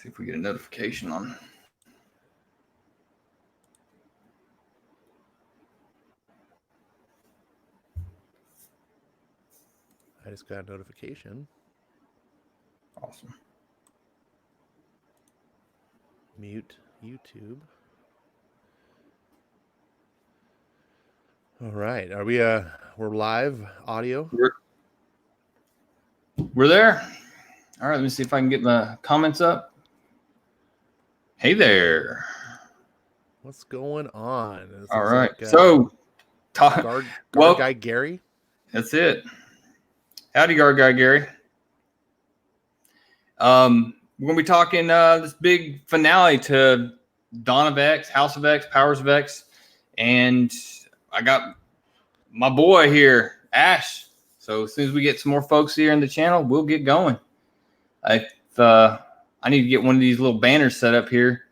See if we get a notification on. I just got a notification. Awesome. Mute YouTube. All right. Are we we're live audio? We're there. All right, let me see if I can get my comments up. Hey there. What's going on? This All looks right. like, So guard guy Gary. That's it. Howdy, guard guy Gary. We're gonna be talking this big finale to Dawn of X, House of X, Powers of X, and I got my boy here, Ash. So as soon as we get some more folks here in the channel, we'll get going. I need to get one of these little banners set up here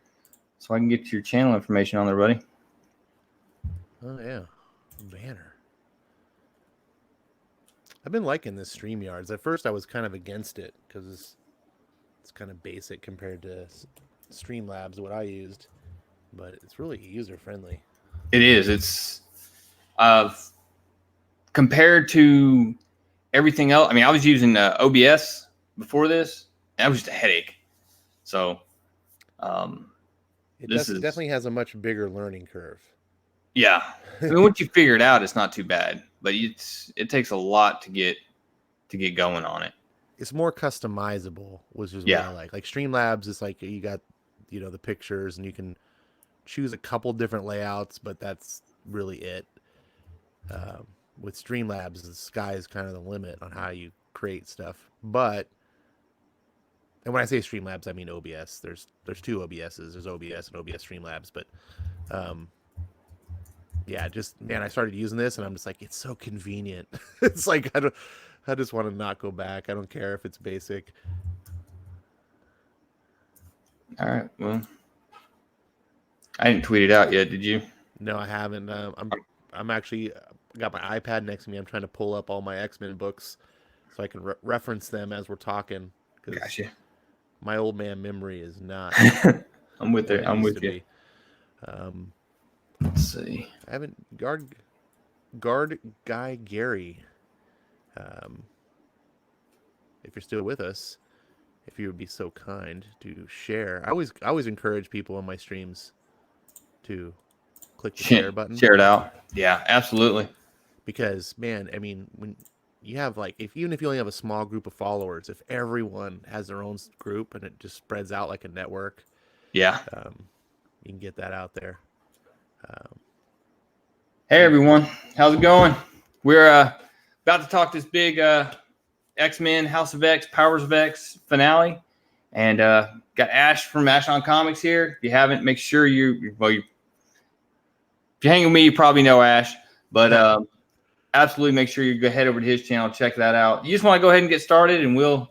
so I can get your channel information on there, buddy. Oh yeah, banner. I've been liking this StreamYards. At first, I was kind of against it because it's kind of basic compared to Streamlabs, what I used, but it's really user friendly. It is. It's compared to everything else. I mean, I was using OBS before this, and that was just a headache. So, it definitely has a much bigger learning curve. Yeah, I mean, once you figure it out, it's not too bad, but it takes a lot to get going on it. It's more customizable, which is what I like. Like Streamlabs is like you got, the pictures and you can choose a couple different layouts, but that's really it. With Streamlabs, the sky is kind of the limit on how you create stuff. And when I say Streamlabs, I mean OBS. There's two OBSs. There's OBS and OBS Streamlabs, but yeah, I started using this and I'm just like, it's so convenient. It's like I just want to not go back. I don't care if it's basic. All right. Well, I didn't tweet it out yet. Did you? No, I haven't. I'm actually got my iPad next to me. I'm trying to pull up all my X-Men books so I can reference them as we're talking. Gotcha. My old man memory is not. I'm with it. I'm with you. Let's see. I haven't guard guy Gary. If you're still with us, if you would be so kind to share. I always encourage people on my streams to click the share button. Share it out. Yeah, absolutely. Because man, I mean, when you have even if you only have a small group of followers, if everyone has their own group and it just spreads out like a network, yeah, you can get that out there. Hey everyone, how's it going? We're about to talk this big X-Men, House of X, Powers of X finale, and got Ash from Ash on Comics here. If you haven't, make sure if you hang with me, you probably know Ash, but absolutely make sure you go head over to his channel, check that out. You just want to go ahead and get started, and we'll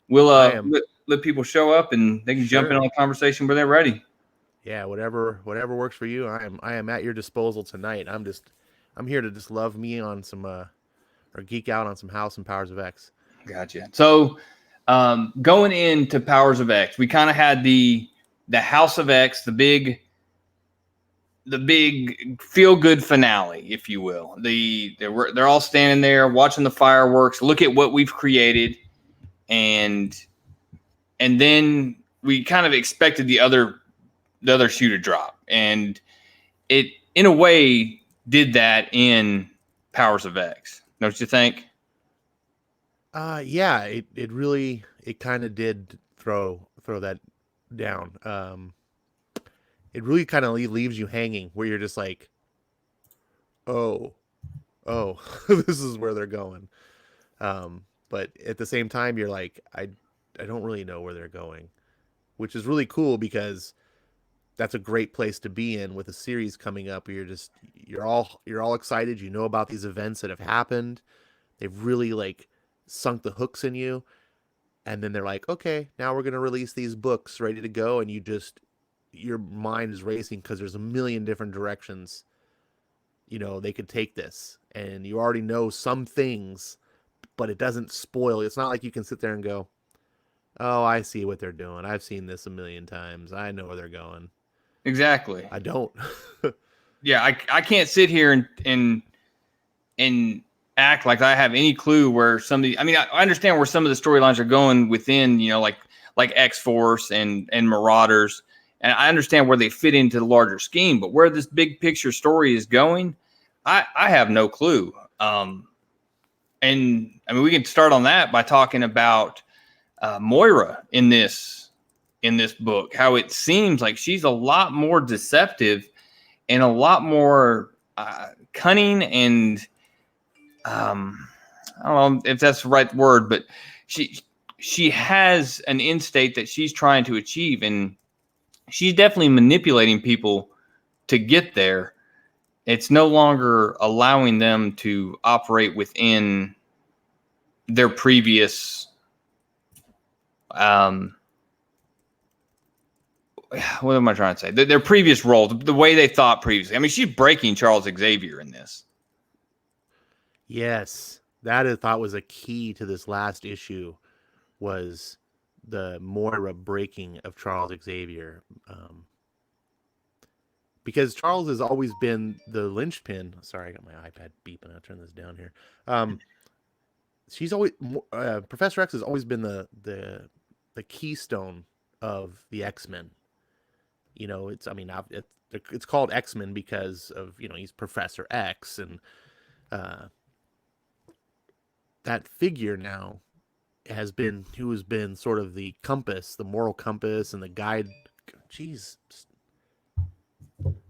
let people show up, and they can jump in on a conversation when they're ready. Yeah, whatever works for you. I am at your disposal tonight. I'm here to just love me on some or geek out on some House and Powers of X. Gotcha. So going into Powers of X, we kind of had the House of X, the big feel good finale, if you will. They're all standing there watching the fireworks. Look at what we've created, and then we kind of expected the other shoe to drop, and it in a way did that in Powers of X. Don't you think? Yeah, it really kind of did throw that down. It really kind of leaves you hanging, where you're just like, oh, this is where they're going. But at the same time, you're like, I don't really know where they're going, which is really cool because that's a great place to be in with a series coming up. You're all excited. You know about these events that have happened. They've really sunk the hooks in you. And then they're like, okay, now we're going to release these books ready to go. And your mind is racing because there's a million different directions, they could take this. And you already know some things, but it doesn't spoil. It's not like you can sit there and go, oh, I see what they're doing. I've seen this a million times. I know where they're going. Exactly. I don't. Yeah, I can't sit here and act like I have any clue where some of the. I mean, I understand where some of the storylines are going within, like X Force and Marauders, and I understand where they fit into the larger scheme. But where this big picture story is going, I have no clue. And I mean, we can start on that by talking about Moira in this book. How it seems like she's a lot more deceptive and a lot more cunning and I don't know if that's the right word, but she has an end state that she's trying to achieve, and she's definitely manipulating people to get there. It's no longer allowing them to operate within their previous what am I trying to say? Their previous role, the way they thought previously. I mean, she's breaking Charles Xavier in this. Yes, that I thought was a key to this last issue was the Moira breaking of Charles Xavier. Because Charles has always been the linchpin. Sorry, I got my iPad beeping. I'll turn this down here. She's always Professor X has always been the keystone of the X-Men. You know, it's called X-Men because of, he's Professor X, and that figure now who has been sort of the compass, the moral compass, and the guide. Jeez,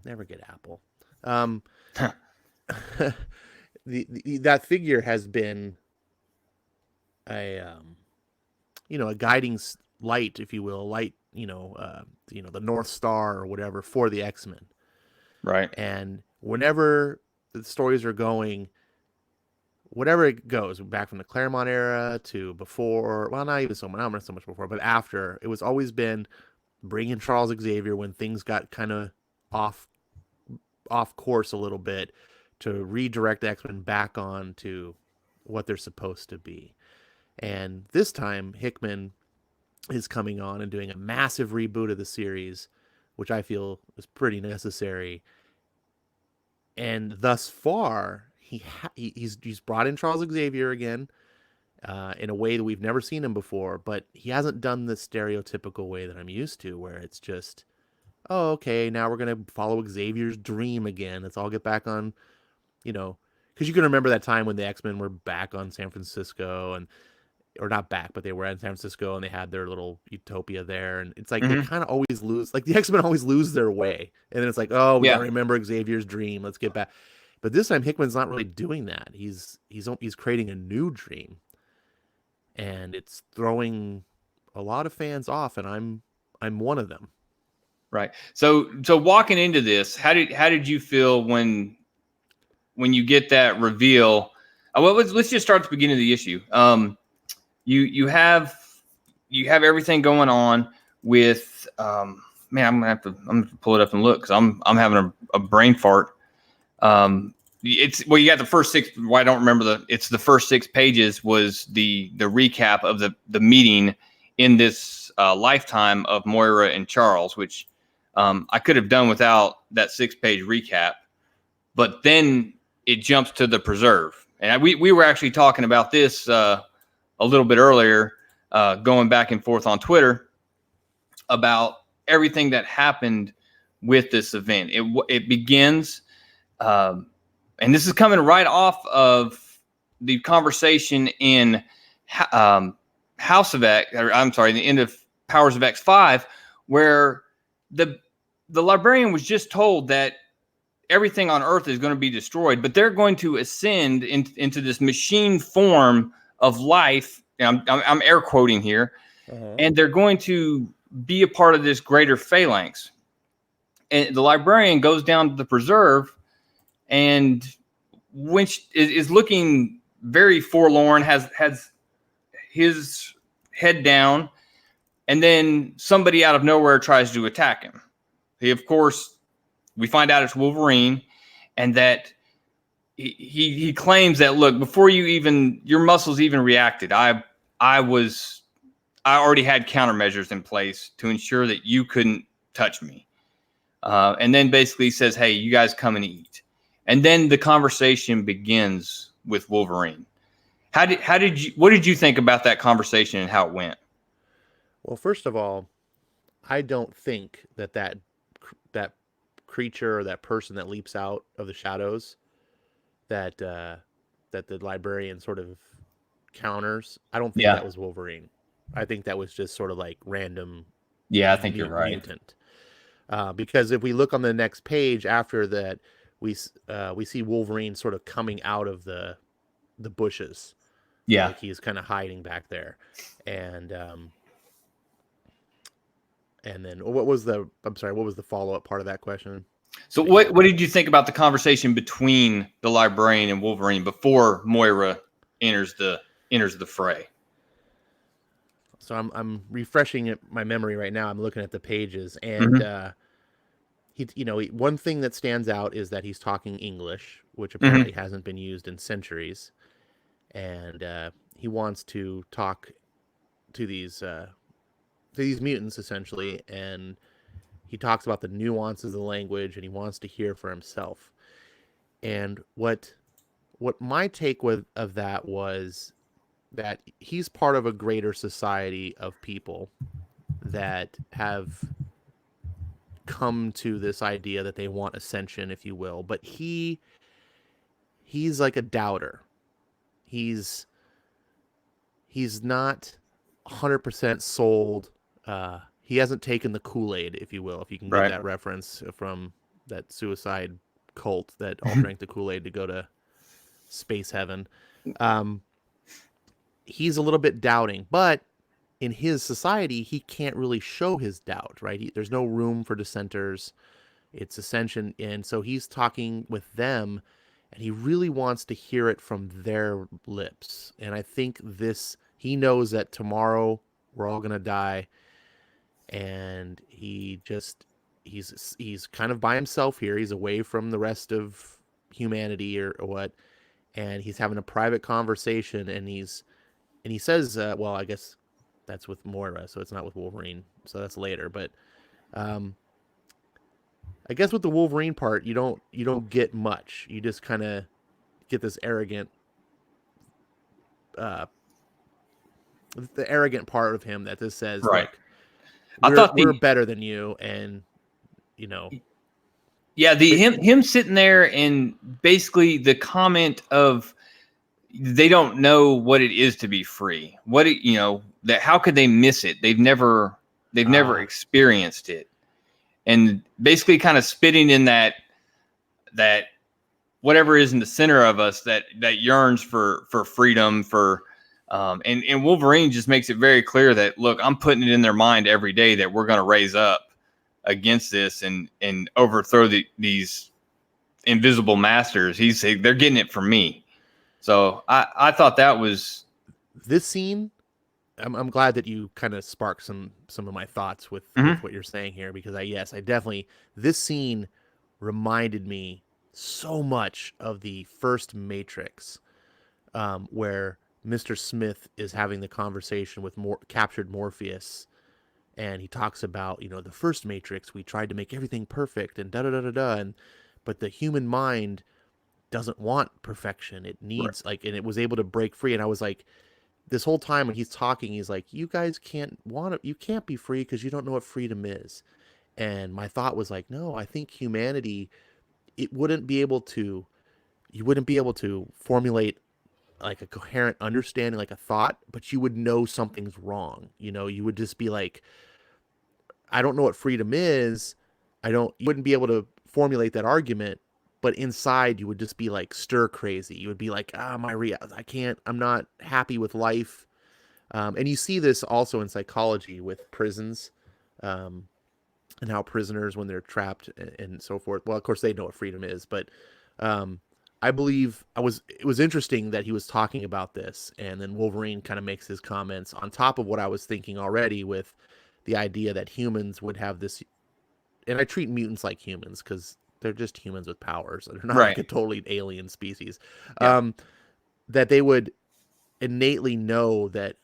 never get Apple. That figure has been a guiding light, if you will, the North Star or whatever for the X-Men. Right. And whenever the stories are going, whatever it goes, back from the Claremont era to before, well, not even so much, not so much before, but after, it was always been bringing Charles Xavier when things got kind of off course a little bit, to redirect the X-Men back on to what they're supposed to be. And this time, Hickman is coming on and doing a massive reboot of the series, which I feel is pretty necessary. And thus far, he's brought in Charles Xavier again in a way that we've never seen him before, but he hasn't done the stereotypical way that I'm used to, where it's just, oh, okay, now we're going to follow Xavier's dream again. Let's all get back on, because you can remember that time when the X-Men were back on San Francisco, or not back, but they were in San Francisco and they had their little utopia there. And it's like they kind of always lose, like the X-Men always lose their way. And then it's like, oh, we gotta remember Xavier's dream. Let's get back. But this time Hickman's not really doing that. He's creating a new dream, and it's throwing a lot of fans off, and I'm one of them. Right. So walking into this, how did you feel when you get that reveal? Well, let's just start at the beginning of the issue. You have everything going on with man. I'm gonna have to pull it up and look because I'm having a brain fart. You got the first six. Well, I don't remember it's the first 6 pages was the recap of the meeting in this lifetime of Moira and Charles, which I could have done without that 6-page recap. But then it jumps to the preserve, and we were actually talking about this a little bit earlier, going back and forth on Twitter about everything that happened with this event. It begins, and this is coming right off of the conversation in House of X, or I'm sorry, the end of Powers of X5, where the librarian was just told that everything on Earth is going to be destroyed, but they're going to ascend into this machine form of life. I'm air quoting here, and they're going to be a part of this greater phalanx. And the librarian goes down to the preserve, and which is looking very forlorn, has his head down, and then somebody out of nowhere tries to attack him. Of course, we find out it's Wolverine, and that he claims that, look, before your muscles even reacted, I I already had countermeasures in place to ensure that you couldn't touch me. And then basically says, hey, you guys come and eat. And then the conversation begins with Wolverine. What did you think about that conversation and how it went? Well, first of all, I don't think that creature or that person that leaps out of the shadows that that the librarian sort of counters. I don't think Yeah. that was Wolverine. I think that was just sort of like random Yeah, I think you're right. mutant. Because if we look on the next page after that, we see Wolverine sort of coming out of the bushes. Yeah. Like he's kind of hiding back there, and then what was the? I'm sorry, what was the follow up part of that question? So what did you think about the conversation between the librarian and Wolverine before Moira enters the fray? So I'm refreshing my memory right now. I'm looking at the pages, and Mm-hmm. one thing that stands out is that he's talking English, which Mm-hmm. apparently hasn't been used in centuries, and he wants to talk to these mutants essentially, and he talks about the nuances of the language, and he wants to hear for himself. And what my take of that was that he's part of a greater society of people that have come to this idea that they want ascension, if you will, but he's like a doubter. He's he's not 100% sold. He hasn't taken the Kool-Aid, if you will, if you can get Right. that reference from that suicide cult that all drank the Kool-Aid to go to space heaven. Um, he's a little bit doubting, but in his society, he can't really show his doubt, right? There's no room for dissenters. It's ascension. And so he's talking with them, and he really wants to hear it from their lips. And I think he knows that tomorrow we're all going to die. And he's kind of by himself here. He's away from the rest of humanity or what. And he's having a private conversation, and he says, well, I guess that's with Moira, so it's not with Wolverine, so that's later. But um, I guess with the Wolverine part, you don't get much. You just kind of get this uh, the arrogant part of him that just says, Right. "Look, I we're thought we're better than you," and you know, the him sitting there and basically the comment of they don't know what it is to be free. That how could they miss it? They've never experienced it. And basically kind of spitting in that whatever is in the center of us that yearns for freedom, and Wolverine just makes it very clear that, look, I'm putting it in their mind every day that we're going to raise up against this and overthrow these invisible masters. They're getting it from me. So I thought that was this scene. I'm glad that you kind of sparked some of my thoughts with Mhm. what you're saying here, because I definitely, this scene reminded me so much of the first Matrix, where Mr. Smith is having the conversation with captured Morpheus, and he talks about, the first Matrix, we tried to make everything perfect and da da da da da, but the human mind doesn't want perfection. It Right. needs and it was able to break free. And I was like, this whole time when he's talking, he's like, you guys you can't be free because you don't know what freedom is. And my thought was like, no, I think humanity, it wouldn't be able to, you wouldn't be able to formulate like a coherent understanding, like a thought, but you would know something's wrong. You would just be like, I don't know what freedom is. You wouldn't be able to formulate that argument, but inside you would just be like stir crazy. You would be like, I can't, I'm not happy with life. And you see this also in psychology with prisons, um, and how prisoners, when they're trapped and so forth, well, of course they know what freedom is, but um, I believe it was interesting that he was talking about this, and then Wolverine kind of makes his comments on top of what I was thinking already, with the idea that humans would have this, and I treat mutants like humans because they're just humans with powers. They're not like Right. a totally alien species. Yeah. That they would innately know that,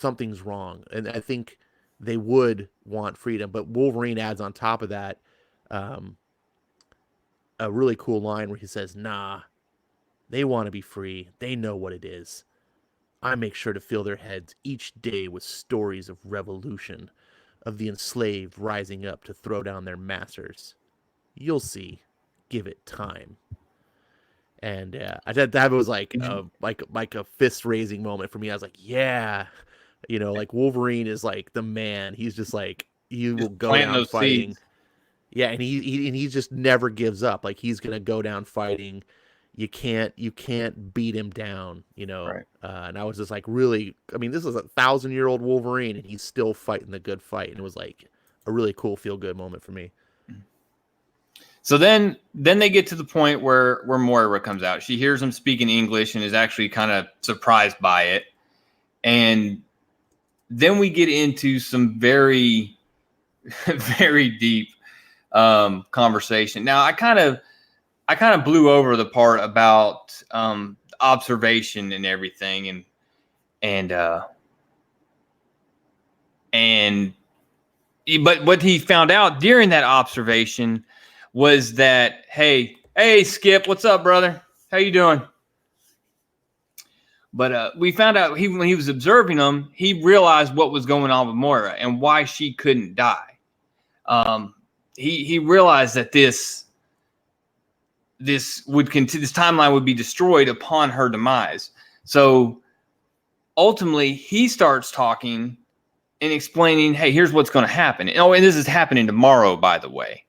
something's wrong. And I think they would want freedom, but Wolverine adds on top of that a really cool line where he says, "Nah, they want to be free. They know what it is. I make sure to fill their heads each day with stories of revolution, of the enslaved rising up to throw down their masters. You'll see. Give it time." And I thought that was like a fist raising moment for me. I was like, yeah, like Wolverine is like the man. He's just like he will go planting down those fighting. seeds. Yeah, and he just never gives up. Like he's gonna go down fighting. You can't beat him down. Right. And I was just like, really. I mean, this is 1,000-year-old Wolverine, and he's still fighting the good fight. And it was like a really cool feel good moment for me. So then they get to the point where Moira comes out. She hears him speaking English and is actually kind of surprised by it. And then we get into some very, very deep conversation. Now, I kind of blew over the part about observation and everything, but what he found out during that observation was that, hey, Skip, what's up, brother? How you doing? But we found out when he was observing them, he realized what was going on with Moira and why she couldn't die. He realized that this timeline would be destroyed upon her demise. So ultimately, he starts talking and explaining, hey, here's what's going to happen. Oh, and this is happening tomorrow, by the way.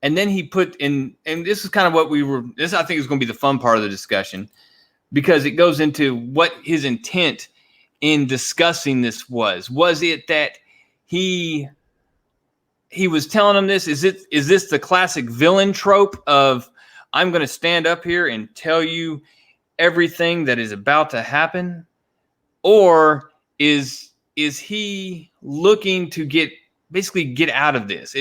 And then he put in, and this is kind of what I think is going to be the fun part of the discussion, because it goes into what his intent in discussing this was. Was it that he was telling him this? Is this the classic villain trope of, I'm going to stand up here and tell you everything that is about to happen? Or is he looking to get out of this?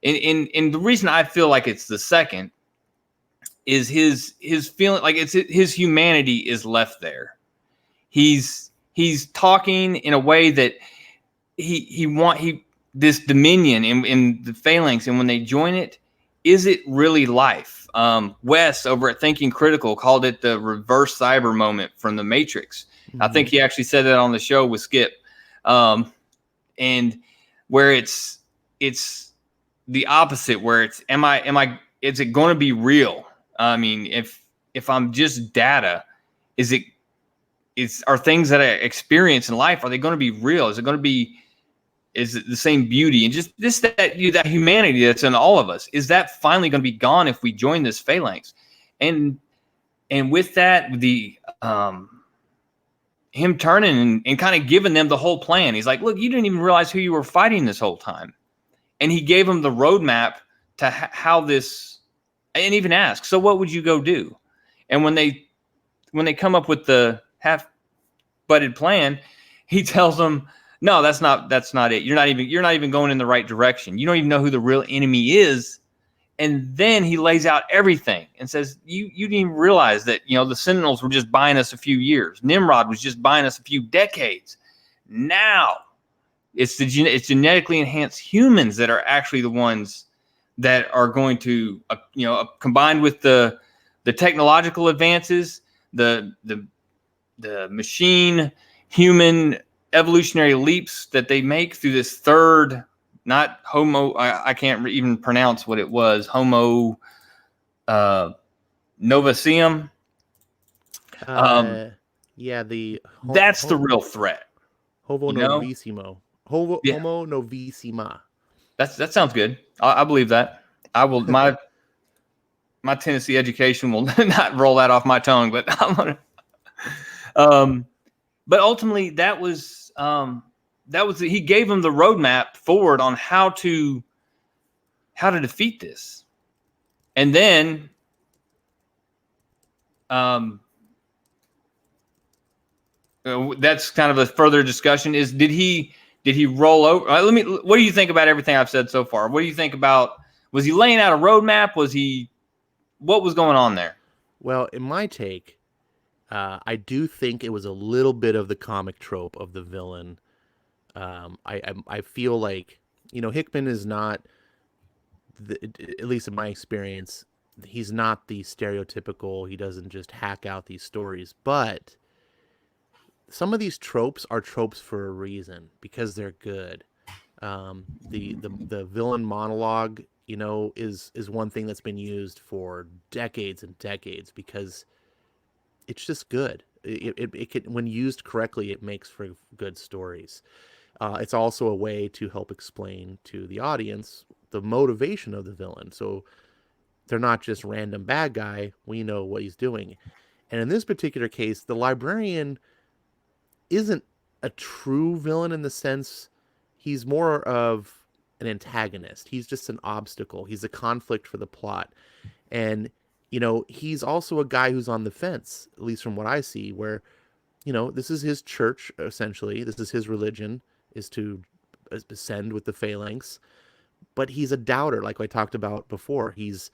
And the reason I feel like it's the second is his feeling like his humanity is left there. He's talking in a way that this dominion in the phalanx, and when they join it, is it really life? Wes over at Thinking Critical called it the reverse cyber moment from the Matrix. Mm-hmm. I think he actually said that on the show with Skip, and where it's the opposite, where it's is it going to be real? I mean, if I'm just data, are things that I experience in life, are they going to be real? Is it the same beauty and just that humanity that's in all of us? Is that finally going to be gone if we join this phalanx? And with that, him turning and kind of giving them the whole plan. He's like, look, you didn't even realize who you were fighting this whole time. And he gave them the roadmap to how this, and even asked, so what would you go do? And when they come up with the half-butted plan, he tells them, no, that's not it. You're not even going in the right direction. You don't even know who the real enemy is. And then he lays out everything and says, you didn't even realize that, the Sentinels were just buying us a few years. Nimrod was just buying us a few decades. Now it's genetically enhanced humans that are actually the ones that are going to, combined with the technological advances, the machine human evolutionary leaps that they make through this third, not homo, I can't even pronounce what it was, homo novaceum. That's the real threat. Homo novissimo. Homo novissima. That sounds good. I believe that. I will. My Tennessee education will not roll that off my tongue, but I'm gonna. But ultimately, that was he gave them the roadmap forward on how to defeat this, and then that's kind of a further discussion. Is did he roll over? What do you think about everything I've said so far? What do you think about? Was he laying out a roadmap? What was going on there? Well, in my take, I do think it was a little bit of the comic trope of the villain. I feel like, Hickman is not at least in my experience, he's not the stereotypical. He doesn't just hack out these stories, but some of these tropes are tropes for a reason because they're good. The villain monologue, is one thing that's been used for decades and decades because it's just good. It can, when used correctly, it makes for good stories. It's also a way to help explain to the audience the motivation of the villain. So they're not just random bad guy. We know what he's doing. And in this particular case, the librarian isn't a true villain in the sense he's more of an antagonist. He's just an obstacle. He's a conflict for the plot. And, he's also a guy who's on the fence, at least from what I see, where, this is his church, essentially. This is his religion, is to ascend with the phalanx. But he's a doubter, like I talked about before. Is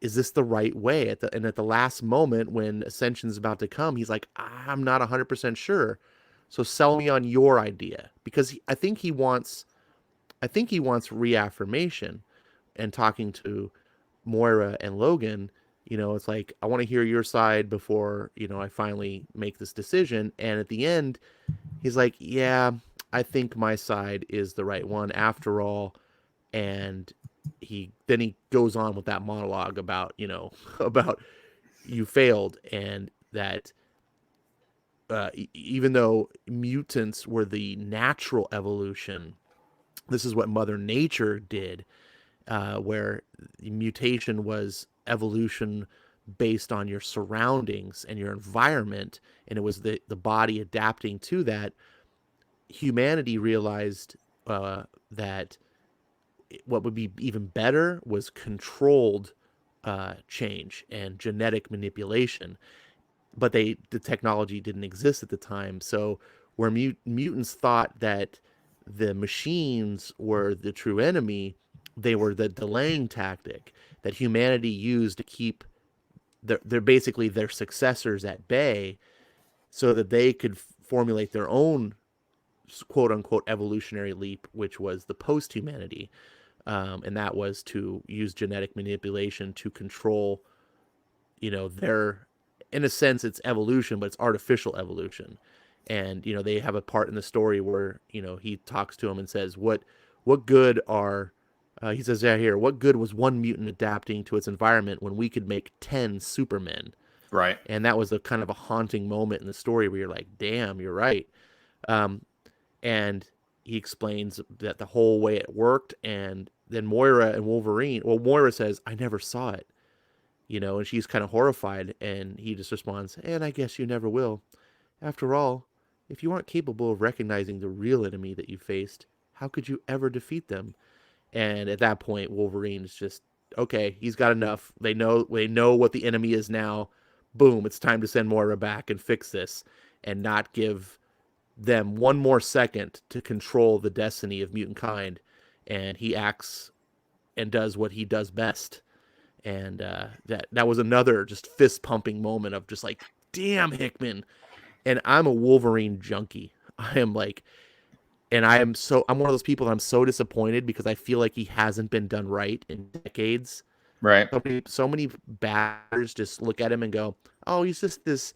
this the right way? At the last moment when ascension's about to come, he's like, I'm not 100% sure. So sell me on your idea, because I think he wants reaffirmation. And talking to Moira and Logan, it's like, I want to hear your side before, I finally make this decision. And at the end, he's like, yeah, I think my side is the right one after all. And he goes on with that monologue about, about you failed, and that even though mutants were the natural evolution, this is what Mother Nature did, where mutation was evolution based on your surroundings and your environment, and it was the body adapting to that. Humanity realized that what would be even better was controlled change and genetic manipulation, but the technology didn't exist at the time. So where mutants thought that the machines were the true enemy, they were the delaying tactic that humanity used to keep their basically their successors at bay, so that they could formulate their own quote unquote evolutionary leap, which was the post humanity. And that was to use genetic manipulation to control, their, in a sense, it's evolution, but it's artificial evolution. And, they have a part in the story where, he talks to him and says, what good are, he says, yeah, here, what good was one mutant adapting to its environment when we could make 10 supermen? Right. And that was a kind of a haunting moment in the story where you're like, damn, you're right. And he explains that the whole way it worked. And then Moira and Wolverine, well, Moira says, I never saw it, and she's kind of horrified. And he just responds, and I guess you never will. After all, if you aren't capable of recognizing the real enemy that you faced, how could you ever defeat them? And at that point, Wolverine is just, okay, he's got enough. They know what the enemy is now. Boom, it's time to send Moira back and fix this, and not give them one more second to control the destiny of mutant kind. And he acts and does what he does best. And that was another just fist pumping moment of just like, damn, Hickman. And I'm a Wolverine junkie. I am like, and I'm one of those people that I'm so disappointed because I feel like he hasn't been done right in decades. Right. So many batters just look at him and go, oh, he's just this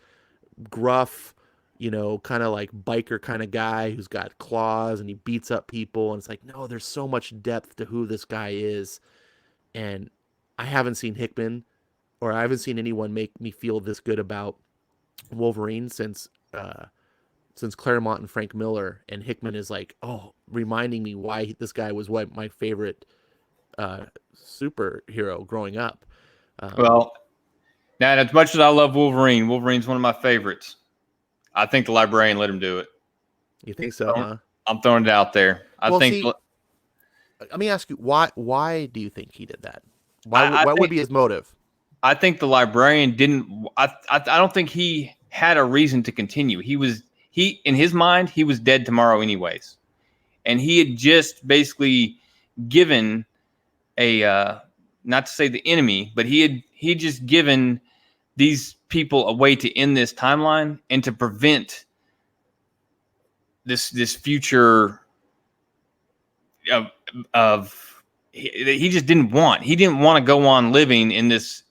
gruff, kind of like biker kind of guy who's got claws and he beats up people. And it's like, no, there's so much depth to who this guy is. And I haven't seen Hickman, or I haven't seen anyone make me feel this good about Wolverine since Claremont and Frank Miller. And Hickman is like, reminding me why this guy was my favorite superhero growing up. Well, now, as much as I love Wolverine, Wolverine's one of my favorites. I think the librarian let him do it. You think so, huh? I'm throwing it out there. Let me ask you, why do you think he did that? What would be his motive? I think the librarian didn't. I don't think he had a reason to continue. He in his mind, he was dead tomorrow anyways, and he had just basically given a not to say the enemy, but he had just given these people a way to end this timeline and to prevent this future of he just didn't want. He didn't want to go on living in this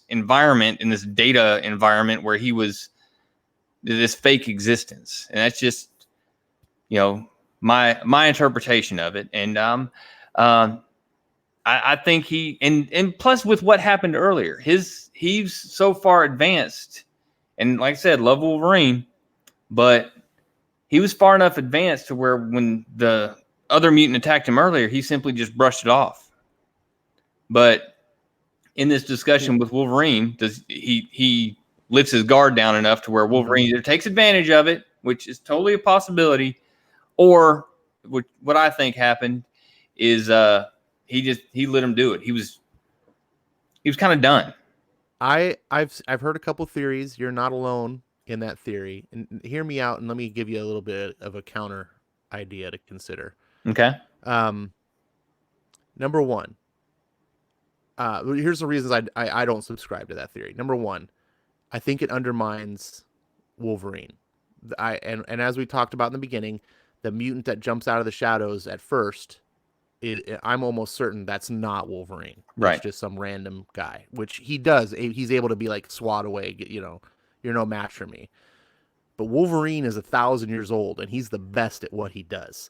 environment, in this data environment where he was this fake existence. And that's just, my interpretation of it. And I think he and plus with what happened earlier, he's so far advanced, and like I said, love Wolverine, but he was far enough advanced to where when the other mutant attacked him earlier, he simply just brushed it off. But in this discussion with Wolverine, he lifts his guard down enough to where Wolverine either takes advantage of it, which is totally a possibility, or what I think happened is he let him do it. He was kind of done. I've heard a couple theories. You're not alone in that theory. And hear me out, and let me give you a little bit of a counter idea to consider. Okay. Number one. Here's the reasons I don't subscribe to that theory. Number one, I think it undermines Wolverine. And as we talked about in the beginning, the mutant that jumps out of the shadows at first, I'm almost certain that's not Wolverine. Right. It's just some random guy, which he does. He's able to be like swat away. You're no match for me. But Wolverine is 1,000 years old, and he's the best at what he does.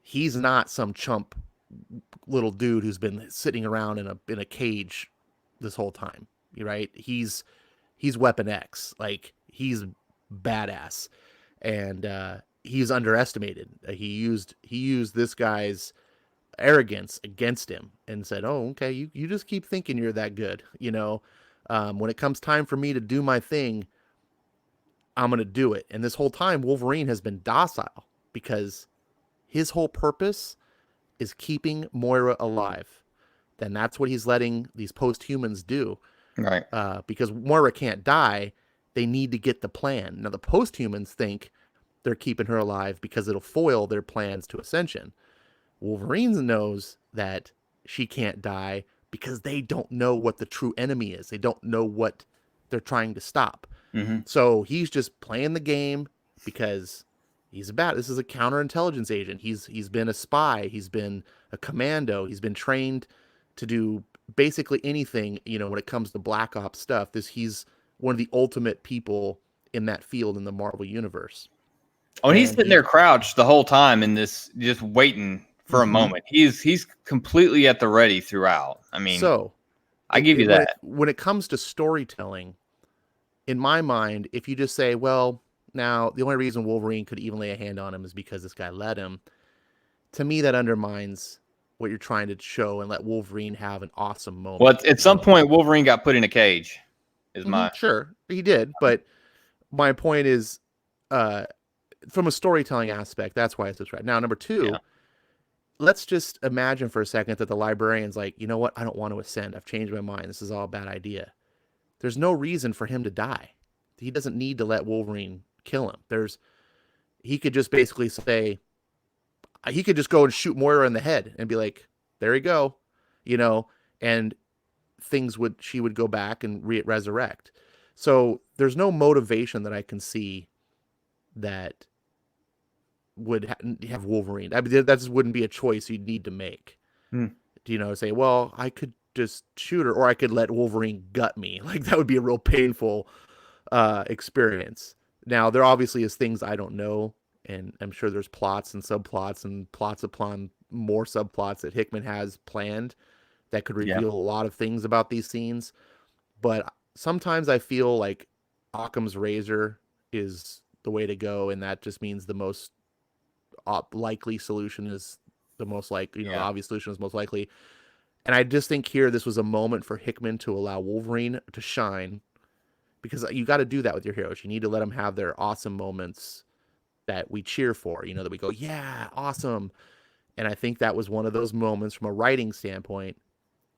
He's not some chump little dude who's been sitting around in a cage this whole time, right? He's Weapon X. Like, he's badass, and he's underestimated. He used this guy's arrogance against him and said, "Oh, okay, you just keep thinking you're that good, when it comes time for me to do my thing, I'm gonna do it." And this whole time, Wolverine has been docile because his whole purpose is keeping Moira alive. Then that's what he's letting these post-humans do. Right. Because Moira can't die, they need to get the plan. Now, the post-humans think they're keeping her alive because it'll foil their plans to ascension. Wolverine knows that she can't die because they don't know what the true enemy is. They don't know what they're trying to stop. Mm-hmm. So he's just playing the game because this is a counterintelligence agent. He's been a spy. He's been a commando. He's been trained to do basically anything, when it comes to Black Ops stuff. He's one of the ultimate people in that field in the Marvel universe. Oh, and he's sitting there crouched the whole time in this, just waiting for a moment. He's completely at the ready throughout. I mean, so I give you that. When it comes to storytelling, in my mind, if you just say, well, now the only reason Wolverine could even lay a hand on him is because this guy let him, to me that undermines what you're trying to show and let Wolverine have an awesome moment. Well, at some point, Wolverine got put in a cage. Sure, he did, but my point is, from a storytelling aspect, that's why I subscribe. Now, number two, let's just imagine for a second that the librarian's like, you know what? I don't want to ascend. I've changed my mind. This is all a bad idea. There's no reason for him to die. He doesn't need to let Wolverine kill him. He could just basically say, he could just go and shoot Moira in the head and be like, there you go, and she would go back and resurrect. So there's no motivation that I can see that would have Wolverine. I mean, that just wouldn't be a choice you'd need to make. Say, well, I could just shoot her, or I could let Wolverine gut me. Like, that would be a real painful experience. Now, there obviously is things I don't know, and I'm sure there's plots and subplots and plots upon more subplots that Hickman has planned that could reveal a lot of things about these scenes. But sometimes I feel like Occam's razor is the way to go, and that just means the most likely solution is the most likely, the obvious solution is most likely. And I just think here this was a moment for Hickman to allow Wolverine to shine, because you got to do that with your heroes. You need to let them have their awesome moments that we cheer for, that we go, yeah, awesome. And I think that was one of those moments from a writing standpoint,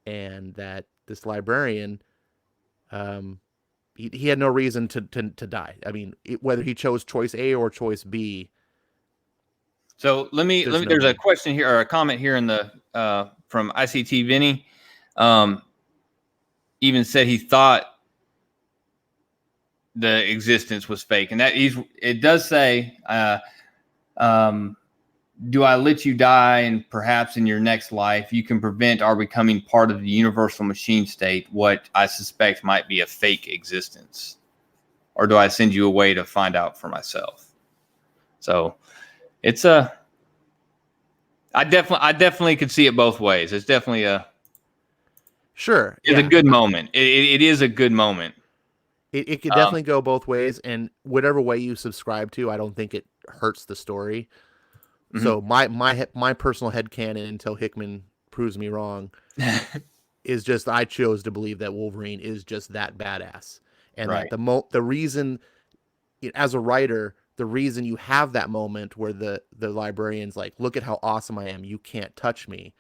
and that this librarian, he had no reason to die. I mean, whether he chose choice A or choice B. So there's a question here, or a comment here in the from ICT Vinny. Even said he thought the existence was fake, and that it does say, do I let you die, and perhaps in your next life you can prevent our becoming part of the universal machine state, what I suspect might be a fake existence, or do I send you away to find out for myself? So it's I definitely could see it both ways. It's definitely a good moment. It is a good moment. It could definitely go both ways, and whatever way you subscribe to, I don't think it hurts the story. Mm-hmm. So my personal headcanon, until Hickman proves me wrong, is just I chose to believe that Wolverine is just that badass, and that the reason, as a writer, the reason you have that moment where the librarian's like, "Look at how awesome I am, you can't touch me,"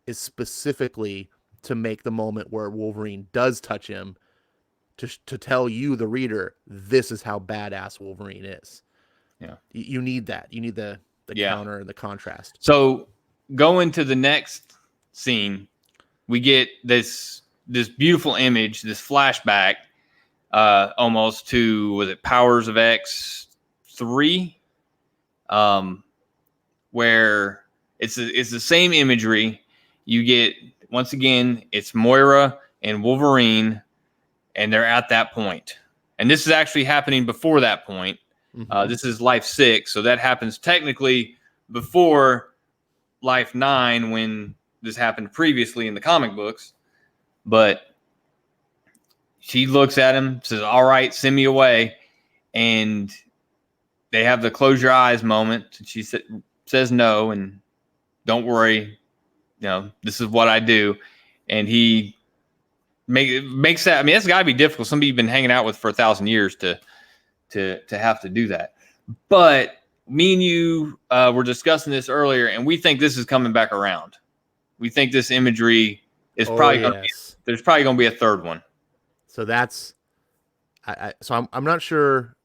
is specifically to make the moment where Wolverine does touch him, to tell you, the reader, this is how badass Wolverine is. Yeah, you need that. You need the counter and the contrast. So going to the next scene, we get this beautiful image, this flashback, almost to, was it Powers of X 3, where it's the same imagery. You get, once again, it's Moira and Wolverine, and they're at that point. And this is actually happening before that point. Mm-hmm. This is Life 6, so that happens technically before Life 9, when this happened previously in the comic books. But she looks at him, says, "All right, send me away." And they have the close your eyes moment. And she says no, and don't worry, this is what I do. And he makes that. I mean, that's got to be difficult. Somebody you've been hanging out with for 1,000 years to have to do that. But me and you were discussing this earlier, and we think this is coming back around. We think this imagery is probably there's probably going to be a third one. So that's, so I'm not sure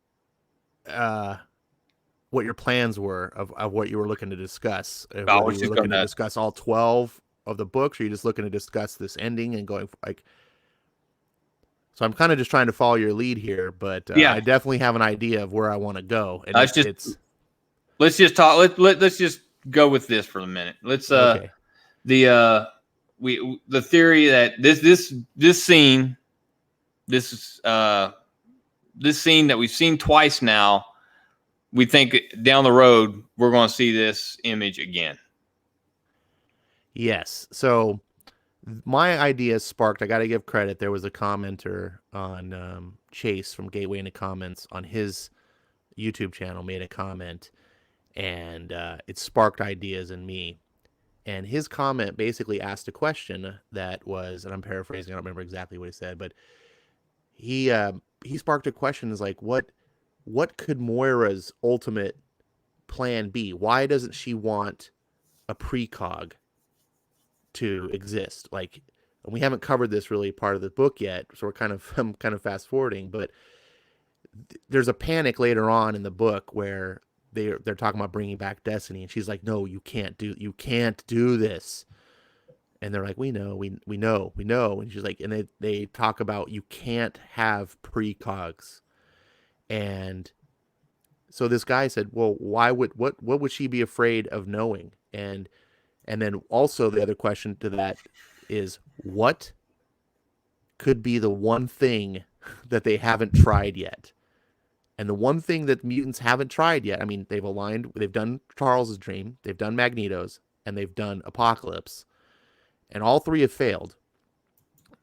what your plans were of what you were looking to discuss. I was just looking to discuss all 12 of the books, or are you just looking to discuss this ending and going like? So I'm kind of just trying to follow your lead here, but I definitely have an idea of where I want to go. And let's just talk. Let's just go with this for a minute. Let's the theory that this scene that we've seen twice now, we think down the road we're going to see this image again. Yes. So my idea sparked, I got to give credit. There was a commenter on Chase from Gateway into Comments on his YouTube channel made a comment, and it sparked ideas in me. And his comment basically asked a question that was, and I'm paraphrasing, I don't remember exactly what he said, but he sparked a question, is like, what could Moira's ultimate plan be? Why doesn't she want a precog to exist? Like, we haven't covered this really part of the book yet, so I'm kind of fast forwarding, but there's a panic later on in the book where they're talking about bringing back Destiny, and she's like, "No, you can't do this." And they're like, "We know, we know." And she's like, and they talk about, you can't have precogs. And so this guy said, "Well, what would she be afraid of knowing?" And then also the other question to that is, what could be the one thing that they haven't tried yet? And the one thing that mutants haven't tried yet, I mean, they've done Charles's Dream, they've done Magneto's, and they've done Apocalypse, and all three have failed.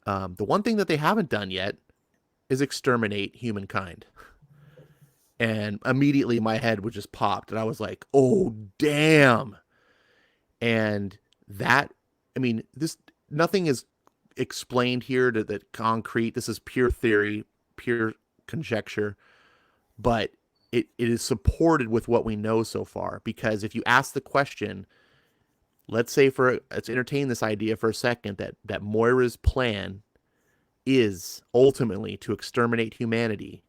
The one thing that they haven't done yet is exterminate humankind. And immediately my head was just popped, and I was like, "Oh, damn." And that, I mean, nothing is explained here to the concrete. This is pure theory, pure conjecture, but it is supported with what we know so far. Because if you ask the question, let's entertain this idea for a second, that Moira's plan is ultimately to exterminate humanity.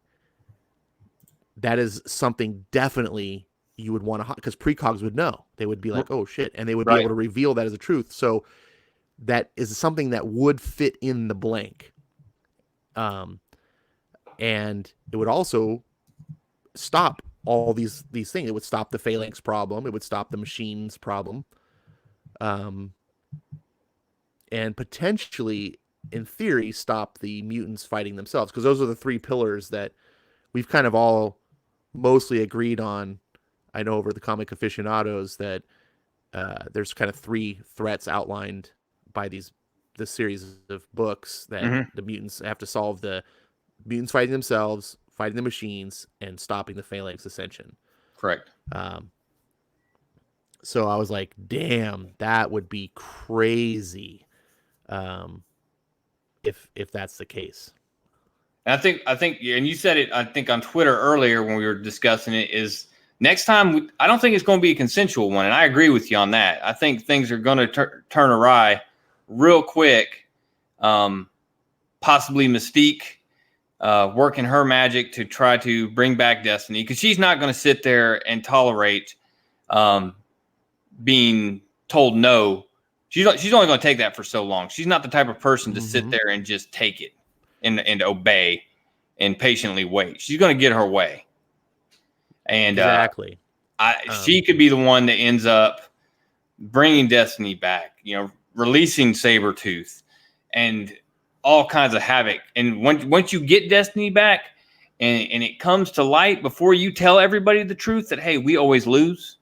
That is something definitely you would want to, because precogs would know. They would be like, "Oh shit," and they would be able to reveal that as a truth. So that is something that would fit in the blank. And it would also stop all these things. It would stop the phalanx problem. It would stop the machines problem. Um, and potentially, in theory, stop the mutants fighting themselves. Because those are the three pillars that we've kind of all mostly agreed on. I know over the comic aficionados that there's kind of three threats outlined by this series of books that Mm-hmm. the mutants have to solve: the mutants fighting themselves, fighting the machines, and stopping the phalanx ascension. Correct. Um, so I was like, damn, that would be crazy um, if that's the case. And I think, and you said it, I think on Twitter earlier when we were discussing it, is next time, I don't think it's going to be a consensual one. And I agree with you on that. I think things are going to turn awry real quick. Possibly Mystique working her magic to try to bring back Destiny, because she's not going to sit there and tolerate being told no. She's only going to take that for so long. She's not the type of person to sit there and just take it and obey and patiently wait. She's going to get her way. And exactly. She could be the one that ends up bringing Destiny back, releasing Sabretooth and all kinds of havoc. And once you get Destiny back and it comes to light, before you tell everybody the truth that, hey, we always lose,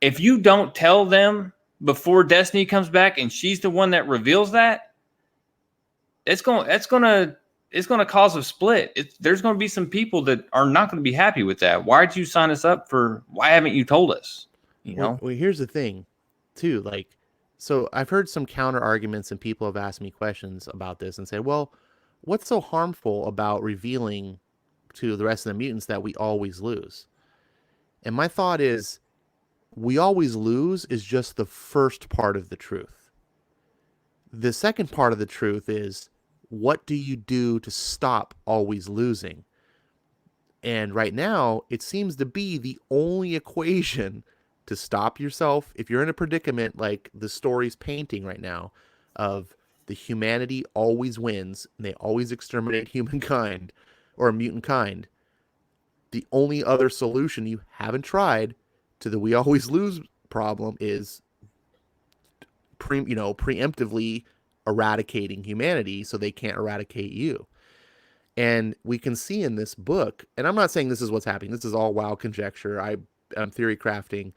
if you don't tell them before Destiny comes back and she's the one that reveals that, it's going to cause a split. There's going to be some people that are not going to be happy with that. Why did you sign us up for? Why haven't you told us? Well, here's the thing, too. Like, so I've heard some counter arguments, and people have asked me questions about this and said, "Well, what's so harmful about revealing to the rest of the mutants that we always lose?" And my thought is, we always lose is just the first part of the truth. The second part of the truth is, what do you do to stop always losing? And right now, it seems to be the only equation to stop yourself. If you're in a predicament like the story's painting right now, of the humanity always wins and they always exterminate humankind or mutant kind, the only other solution you haven't tried to the we always lose problem is preemptively eradicating humanity so they can't eradicate you. And we can see in this book, and I'm not saying this is what's happening. This is all wild conjecture. I'm theory crafting,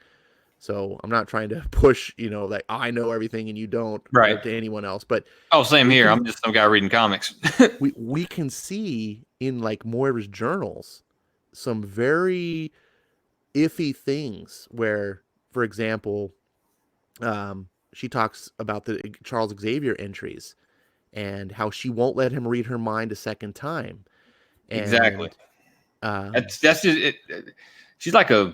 so I'm not trying to push, like I know everything and you don't, right, to anyone else. But same here. I'm just some guy reading comics. we can see in like Moira's journals some very iffy things where, for example, she talks about the Charles Xavier entries and how she won't let him read her mind a second time. And, exactly. That's just it. She's like a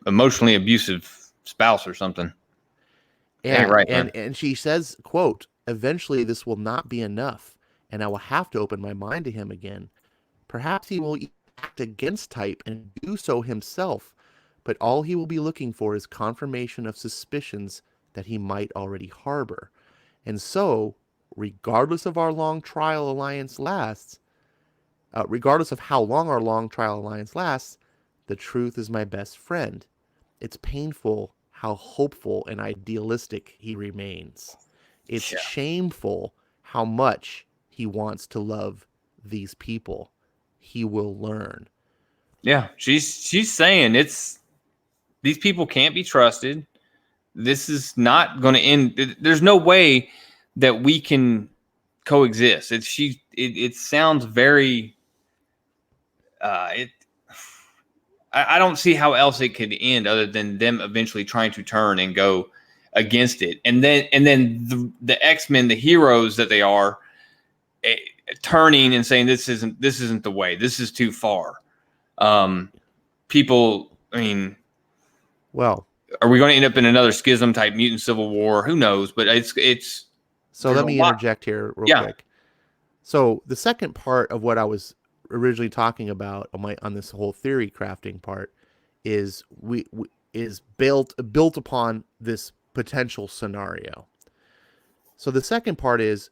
emotionally abusive spouse or something. Yeah, right, and she says, quote, "Eventually this will not be enough, and I will have to open my mind to him again. Perhaps he will act against type and do so himself, but all he will be looking for is confirmation of suspicions that he might already harbor. And so, regardless of our long trial alliance lasts, regardless of how long our long trial alliance lasts, the truth is my best friend. It's painful how hopeful and idealistic he remains. It's shameful how much he wants to love these people. He will learn." Yeah, she's saying these people can't be trusted. This is not going to end. There's no way that we can coexist. It sounds very. I don't see how else it could end other than them eventually trying to turn and go against it, and then the X-Men, the heroes that they are, turning and saying this isn't the way. This is too far. People, I mean, well, are we going to end up in another schism type mutant civil war? Who knows? But it's. So let me interject here real quick. So the second part of what I was originally talking about on this whole theory crafting part is is built upon this potential scenario. So the second part is,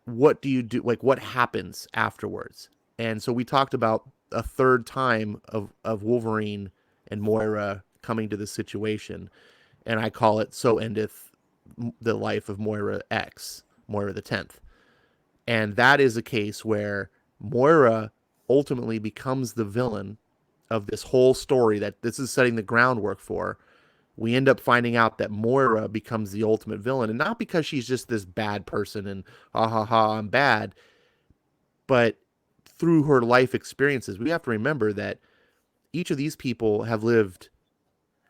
what do you do? Like, what happens afterwards? And so we talked about a third time of Wolverine and Moira coming to this situation, and I call it "So Endeth the Life of Moira X, Moira the 10th." And that is a case where Moira ultimately becomes the villain of this whole story that this is setting the groundwork for. We end up finding out that Moira becomes the ultimate villain, and not because she's just this bad person and ah ha ha I'm bad, but through her life experiences. We have to remember that each of these people have lived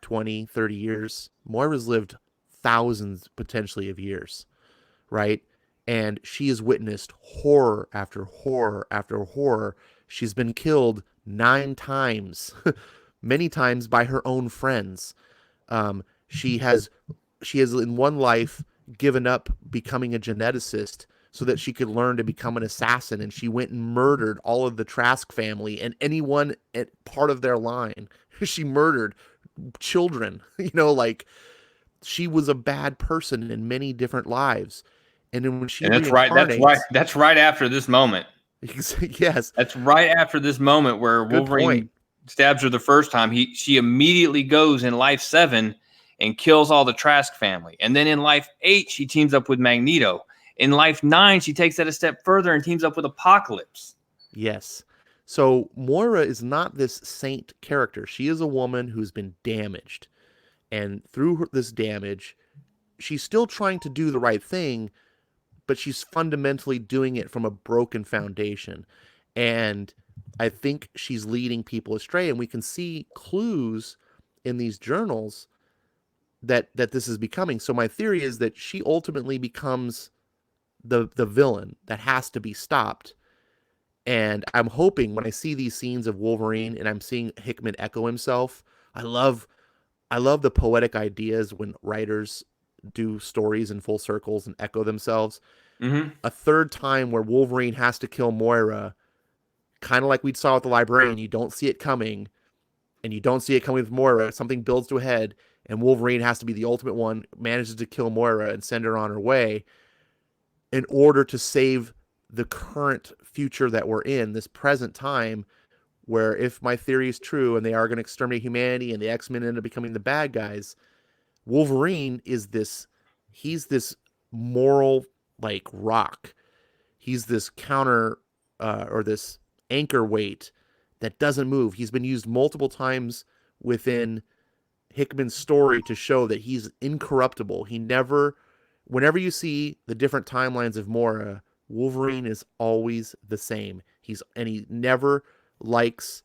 20, 30 years. Moira's lived thousands potentially of years, right? And she has witnessed horror after horror after horror. She's been killed 9 times, many times by her own friends. She has in one life given up becoming a geneticist so that she could learn to become an assassin, and she went and murdered all of the Trask family and anyone at part of their line. She murdered children. Like, she was a bad person in many different lives. And then when she And that's right. reincarnates, That's right after this moment. yes, That's right after this moment where good Wolverine point. stabs her the first time. She immediately goes in Life 7 and kills all the Trask family. And then in Life 8, she teams up with Magneto. In Life 9, she takes that a step further and teams up with Apocalypse. Yes. So Moira is not this saint character. She is a woman who's been damaged. And through this damage, she's still trying to do the right thing, but she's fundamentally doing it from a broken foundation. And I think she's leading people astray. And we can see clues in these journals that this is becoming. So my theory is that she ultimately becomes the villain that has to be stopped. And I'm hoping when I see these scenes of Wolverine and I'm seeing Hickman echo himself, I love the poetic ideas when writers do stories in full circles and echo themselves. Mm-hmm. A third time where Wolverine has to kill Moira, kind of like we saw with the Librarian, you don't see it coming, and you don't see it coming with Moira. Something builds to a head, and Wolverine has to be the ultimate one, manages to kill Moira and send her on her way in order to save the current future that we're in, this present time, where if my theory is true and they are going to exterminate humanity and the X-Men end up becoming the bad guys, Wolverine is he's this moral, like, rock. He's this counter or this anchor weight that doesn't move. He's been used multiple times within Hickman's story to show that he's incorruptible. Whenever you see the different timelines of Moira, Wolverine is always the same. He never likes,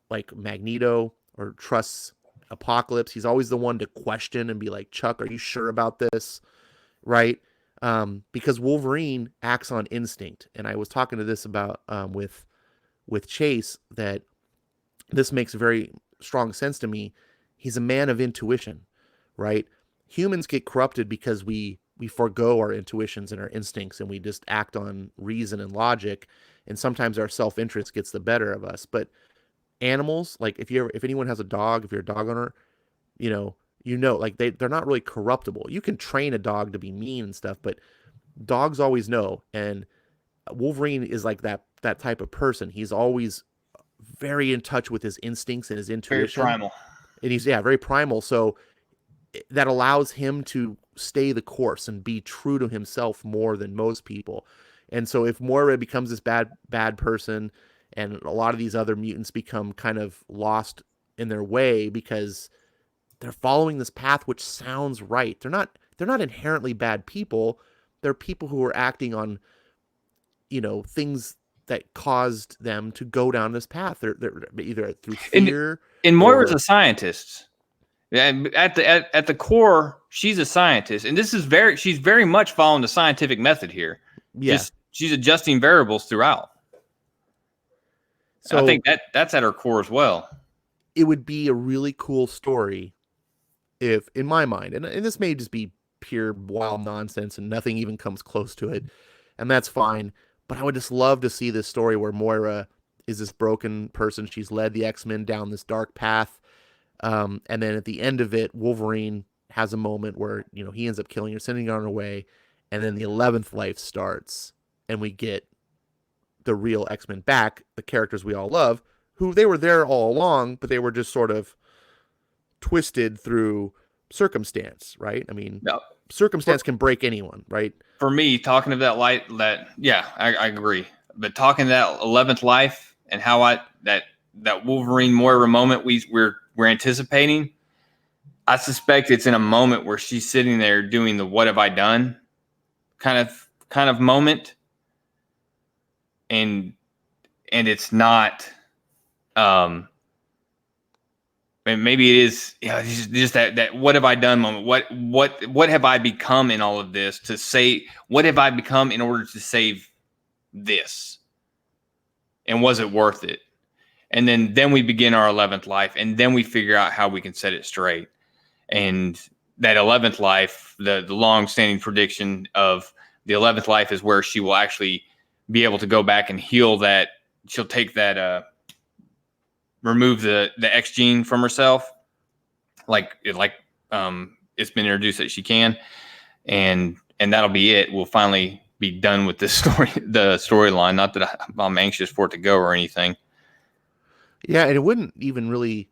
like, Magneto or trusts Apocalypse. He's always the one to question and be like, Chuck, are you sure about this? Right? Because Wolverine acts on instinct. And I was talking to this about with Chase, that this makes very strong sense to me. He's a man of intuition, right? Humans get corrupted because we forego our intuitions and our instincts, and we just act on reason and logic, and sometimes our self-interest gets the better of us. But animals, like, if anyone has a dog, if you're a dog owner, like, they're not really corruptible. You can train a dog to be mean and stuff, but dogs always know. And Wolverine is like that type of person. He's always very in touch with his instincts and his Very intuition, primal. and he's very primal. So that allows him to stay the course and be true to himself more than most people. And so if Moira becomes this bad person, and a lot of these other mutants become kind of lost in their way because they're following this path which sounds right. They're not inherently bad people. They're people who are acting on, things that caused them to go down this path. They're either through fear And Moira's or a scientist. And at the core, she's a scientist, and she's very much following the scientific method here. yeah. Just she's adjusting variables throughout. And I So think that's at her core as well. it would be a really cool story if, in my mind, and this may just be pure wild nonsense and nothing even comes close to it, and that's fine, but I would just love to see this story where Moira is this broken person. She's led the X-Men down this dark path, and then at the end of it, Wolverine has a moment where he ends up killing her, sending her on her way, and then the 11th life starts, and we get the real X-Men back, the characters we all love, who they were there all along, but they were just sort of twisted through circumstance, right? I mean, No. circumstance can break anyone, right? For me, talking of that light, that yeah, I agree. But talking that 11th life and how that Wolverine Moira moment we're anticipating, I suspect it's in a moment where she's sitting there doing the "What have I done?" kind of moment, and it's not. And maybe it is, just that "What have I done?" moment. What have I become in all of this to say? What have I become in order to save this? And was it worth it? And then we begin our 11th life, and then we figure out how we can set it straight. And that 11th life, the long-standing prediction of the 11th life is where she will actually be able to go back and heal that. She'll take that, remove the X gene from herself, like it's been introduced that she can, and that'll be it. We'll finally be done with this storyline. Not that I'm anxious for it to go or anything. Yeah, and it wouldn't even really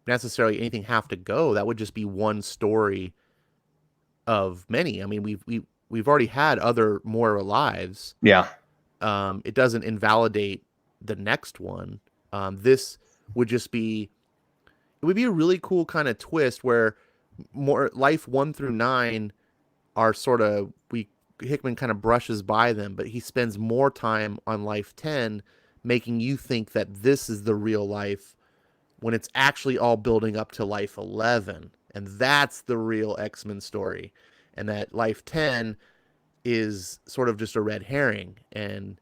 necessarily anything have to go. That would just be one story of many. I mean, we've already had other Moira lives. Yeah. It doesn't invalidate the next one. This would just be it would be a really cool kind of twist where more life 1 through 9 are sort of we Hickman kind of brushes by them, but he spends more time on life 10, making you think that this is the real life when it's actually all building up to life 11, and that's the real X-Men story, and that life 10 is sort of just a red herring, and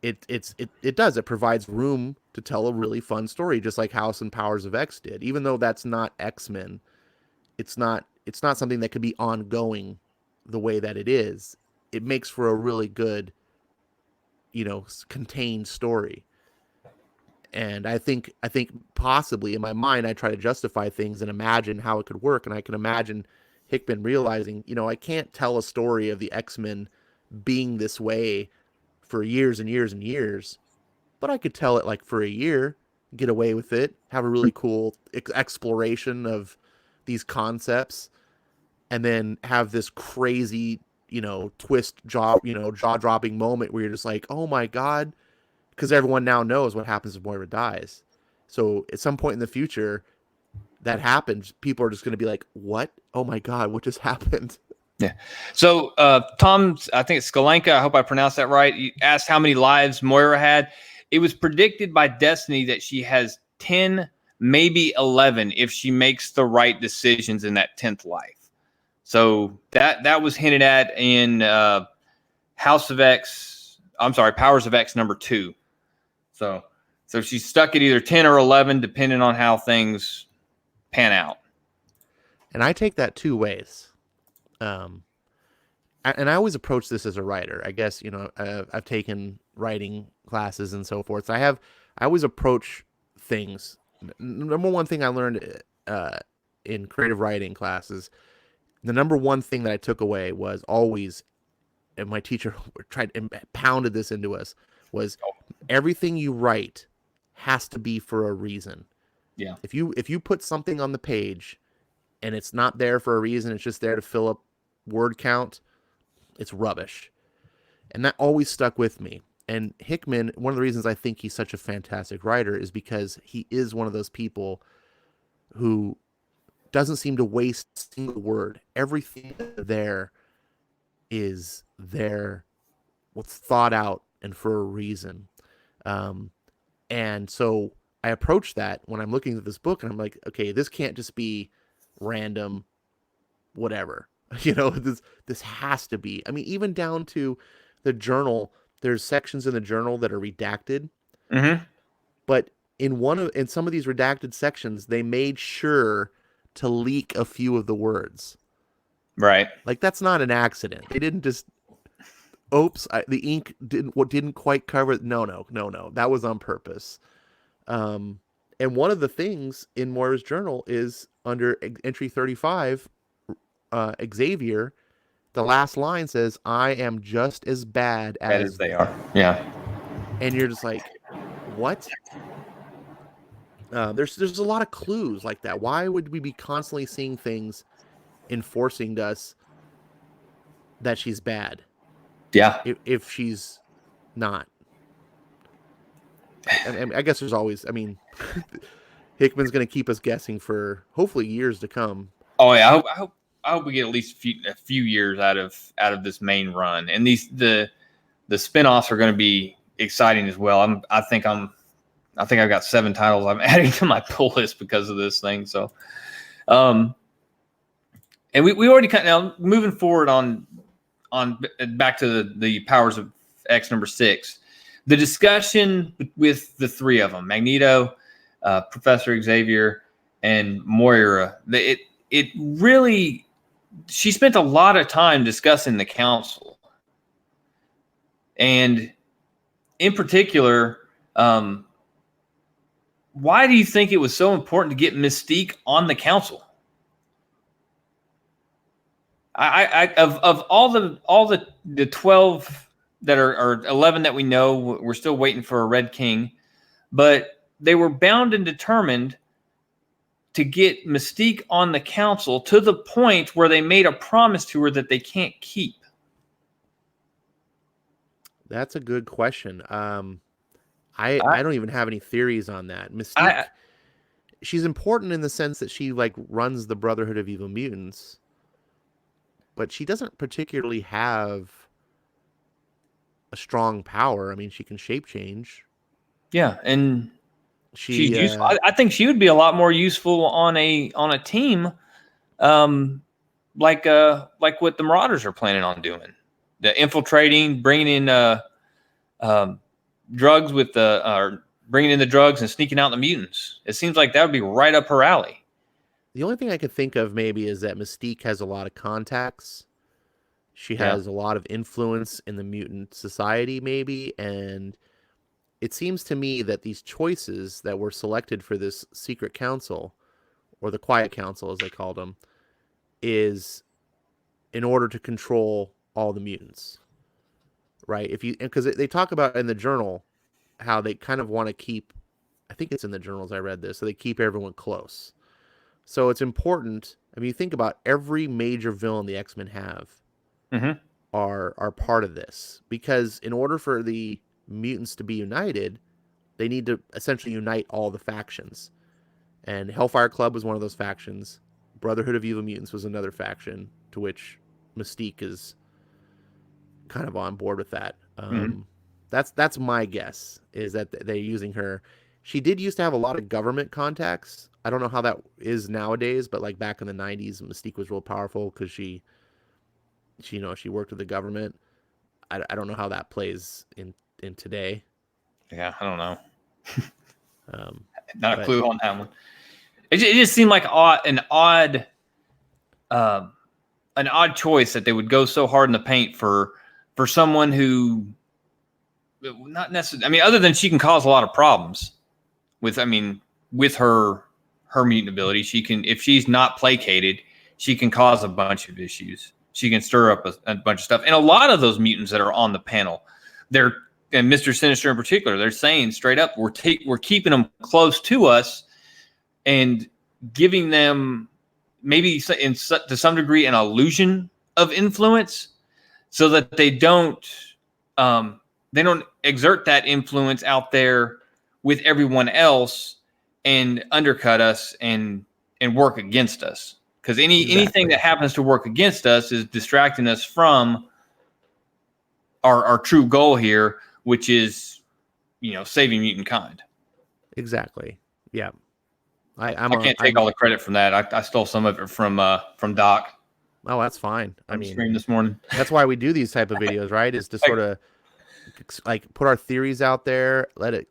it provides room to tell a really fun story, just like House and Powers of X did. Even though that's not X-Men, it's not something that could be ongoing the way that it is. It makes for a really good, contained story. And I think possibly in my mind I try to justify things and imagine how it could work, and I can imagine Hickman realizing, I can't tell a story of the X-Men being this way for years and years and years, but I could tell it like for a year, get away with it, have a really cool exploration of these concepts, and then have this crazy, twist jaw dropping moment where you're just like, oh my god, because everyone now knows what happens if Moira dies. So at some point in the future, that happens. People are just going to be like, what? Oh my god, what just happened? Yeah. So Tom, I think it's Skalenka, I hope I pronounced that right. You asked how many lives Moira had. It was predicted by Destiny that she has 10, maybe 11, if she makes the right decisions in that 10th life. So that was hinted at in House of X. I'm sorry, Powers of X #2. So she's stuck at either 10 or 11, depending on how things pan out. And I take that two ways. Um, and I always approach this as a writer. I guess I've taken writing classes and so forth. So I always approach things. Number one thing I learned in creative writing classes, the number one thing that I took away was always, and my teacher tried and pounded this into us, was everything you write has to be for a reason. Yeah. If you put something on the page and it's not there for a reason, it's just there to fill up word count, it's rubbish. And that always stuck with me. And Hickman, one of the reasons I think he's such a fantastic writer is because he is one of those people who doesn't seem to waste a single word. Everything there is there, what's thought out and for a reason. And so I approach that when I'm looking at this book and I'm like, okay, this can't just be random, whatever. This has to be. I mean, even down to the journal, there's sections in the journal that are redacted. Mm-hmm. But in some of these redacted sections, they made sure to leak a few of the words. Right. Like that's not an accident. They didn't just oops, the ink didn't quite cover it. No. That was on purpose. And one of the things in Moira's journal is under entry 35, Xavier the last line says, "I am just as bad As as," they are. Yeah. and you're just like, what? There's a lot of clues like that. Why would we be constantly seeing things enforcing to us that she's bad Yeah. if she's not? I guess there's always. I mean, Hickman's going to keep us guessing for hopefully years to come. Oh yeah. I hope we get at least a few years out of this main run, and the spinoffs are going to be exciting as well. I think I've got 7 titles I'm adding to my pull list because of this thing. So, and we already now moving forward on back to the Powers of X number 6. The discussion with the 3 of them, Magneto, Professor Xavier, and Moira, it really, she spent a lot of time discussing the council. And in particular, why do you think it was so important to get Mystique on the council? Of all the 12 that are, or 11 that we know, we're still waiting for a Red King, but they were bound and determined to get Mystique on the council to the point where they made a promise to her that they can't keep. That's a good question. I don't even have any theories on that. Mystique, she's important in the sense that she like runs the Brotherhood of Evil Mutants, but she doesn't particularly have a strong power. I mean, she can shape change. Yeah, and she's useful. Uh, I think she would be a lot more useful on a team, like what the Marauders are planning on doing, the infiltrating, bringing in drugs with bringing in the drugs and sneaking out the mutants. It seems like that would be right up her alley. the only thing I could think of maybe is that Mystique has a lot of contacts. She Yeah. has a lot of influence in the mutant society, maybe, and it seems to me that these choices that were selected for this secret council, or the quiet council as they called them, is in order to control all the mutants, right? If you, because they talk about in the journal how they kind of want to keep, I think it's in the journals I read this, so they keep everyone close. So it's important. I mean, you think about every major villain the X-Men have Mm-hmm. are part of this, because in order for the mutants to be united, they need to essentially unite all the factions. And Hellfire Club was one of those factions. Brotherhood of Evil Mutants was another faction, to which Mystique is kind of on board with that. Mm-hmm. That's my guess, is that they're using her. She did used to have a lot of government contacts. I don't know how that is nowadays, but like back in the 90s, Mystique was real powerful because she worked with the government. I don't know how that plays in today. Yeah, I don't know. Um, Not a but clue on that one. It just seemed like uh, an odd choice that they would go so hard in the paint for someone who, not necessarily. I mean, other than she can cause a lot of problems with. I mean, with her mutant ability, she can, if she's not placated, she can cause a bunch of issues. She can stir up a bunch of stuff, and a lot of those mutants that are on the panel, they're, and Mr. Sinister in particular, they're saying straight up, we're keeping them close to us and giving them maybe to some degree an illusion of influence, so that they don't exert that influence out there with everyone else and undercut us and work against us. Because anything that happens to work against us is distracting us from our true goal here, which is, saving mutant kind. exactly, yeah. I can't take all the credit from that. I stole some of it from Doc. Oh, that's fine. I mean, stream this morning. that's why we do these type of videos, right? Is to sort of like put our theories out there, let it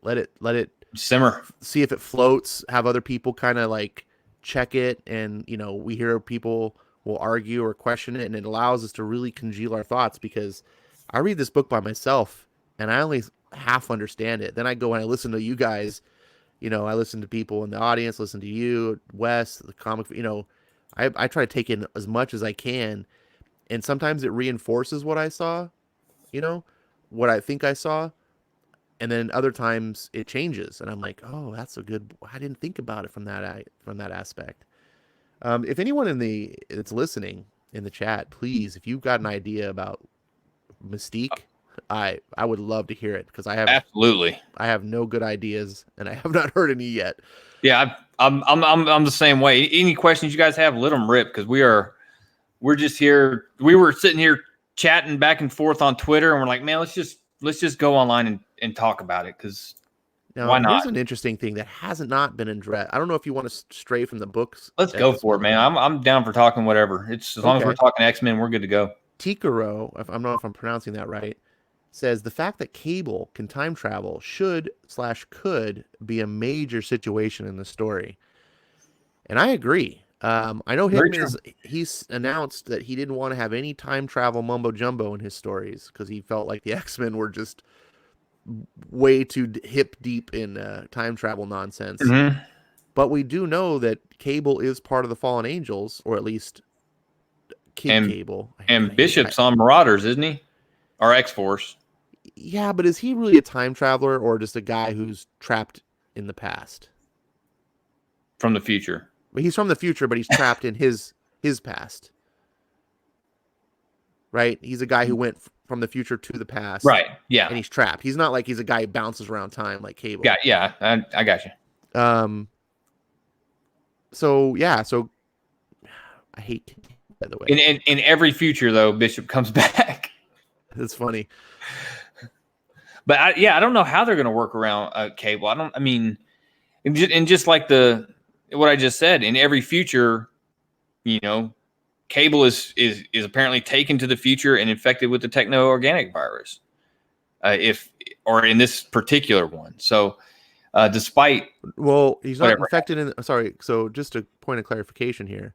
Simmer. see if it floats, have other people kind of like check it, and we hear people will argue or question it, and it allows us to really congeal our thoughts, because I read this book by myself and I only half understand it. Then I go and I listen to you guys, I listen to people in the audience, listen to you, Wes, the comic, I try to take in as much as I can. and sometimes it reinforces what I saw, you know, what I think I saw, and then other times it changes, and I'm like, oh, that's a good. I didn't think about it from that aspect. If anyone that's listening in the chat, please, if you've got an idea about Mystique, I would love to hear it because Absolutely. I have no good ideas and I have not heard any yet. Yeah, I'm the same way. Any questions you guys have, let them rip, because we're just here. We were sitting here chatting back and forth on Twitter, and we're like, man, let's just go online and talk about it, because Now, why not? here's an interesting thing that hasn't not been addressed. I don't know if you want to stray from the books. Let's go for it, man. I'm down for talking whatever. It's as long as we're talking X-Men, we're good to go. Tikaro, if I don't know if I'm pronouncing that right, says the fact that Cable can time travel should/could be a major situation in the story. And I agree. I know Hickman he's announced that he didn't want to have any time travel mumbo jumbo in his stories because he felt like the X-Men were just way too hip deep in time travel nonsense. Mm-hmm. But we do know that Cable is part of the Fallen Angels, or at least Cable. And Bishop's on Marauders, isn't he? Or X-Force. Yeah, but is he really a time traveler or just a guy who's trapped in the past? From the future. But he's from the future, but he's trapped in his past. Right? He's a guy who went from the future to the past. Right. Yeah. And he's trapped. He's not like he's a guy who bounces around time like Cable. Yeah. I got you. So I hate, by the way. In every future, though, Bishop comes back. That's funny. But I don't know how they're going to work around Cable. I mean, just like what I just said, in every future, Cable is apparently taken to the future and infected with the techno-organic virus. Or in this particular one. So, despite he's not infected sorry. So just a point of clarification here.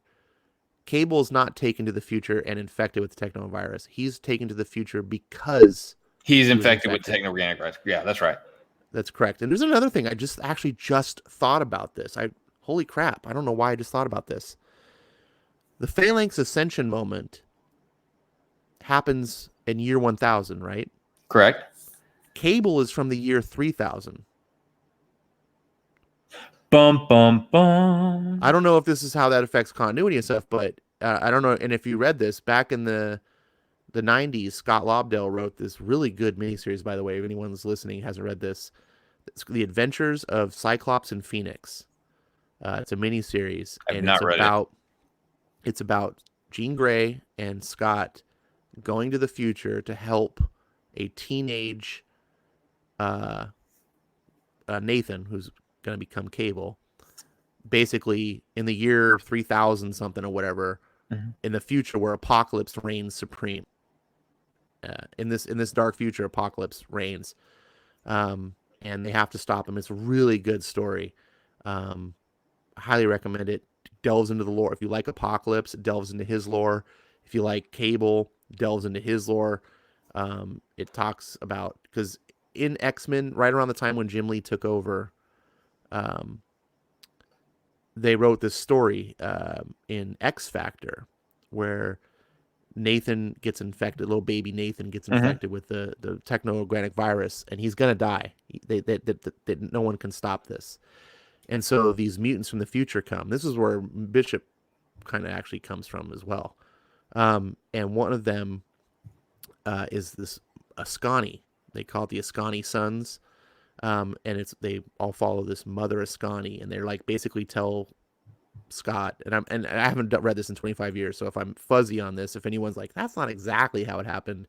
Cable is not taken to the future and infected with the techno-virus. He's taken to the future because he's infected with the techno-organic virus. Yeah, that's right. That's correct. And there's another thing. I just thought about this. Holy crap. I don't know why I just thought about this. The Phalanx Ascension moment happens in year 1000, right? Correct. Cable is from the year 3000. Bum, bum, bum. I don't know if this is how that affects continuity and stuff, but I don't know. And if you read this back in the 90s, Scott Lobdell wrote this really good miniseries, by the way. If anyone's listening hasn't read this, it's The Adventures of Cyclops and Phoenix. It's a miniseries, and it's about Jean Grey and Scott going to the future to help a teenage Nathan, who's going to become Cable, basically in the year 3000 something or whatever, in the future where apocalypse reigns supreme. In this dark future, apocalypse reigns, and they have to stop him. It's a really good story. I highly recommend it. Delves into the lore. If you like Apocalypse, it delves into his lore. If you like Cable, delves into his lore. It talks about, because in X-Men, right around the time when Jim Lee took over, they wrote this story in X Factor where Nathan gets infected, little baby Nathan gets infected with the techno-organic virus, and he's going to die. No one can stop this. And so these mutants from the future come. This is where Bishop kind of actually comes from as well. And one of them is this Ascani. They call it the Ascani Sons. And they all follow this Mother Ascani, and they're like basically tell Scott, and I haven't read this in 25 years, so if I'm fuzzy on this, if anyone's like, that's not exactly how it happened,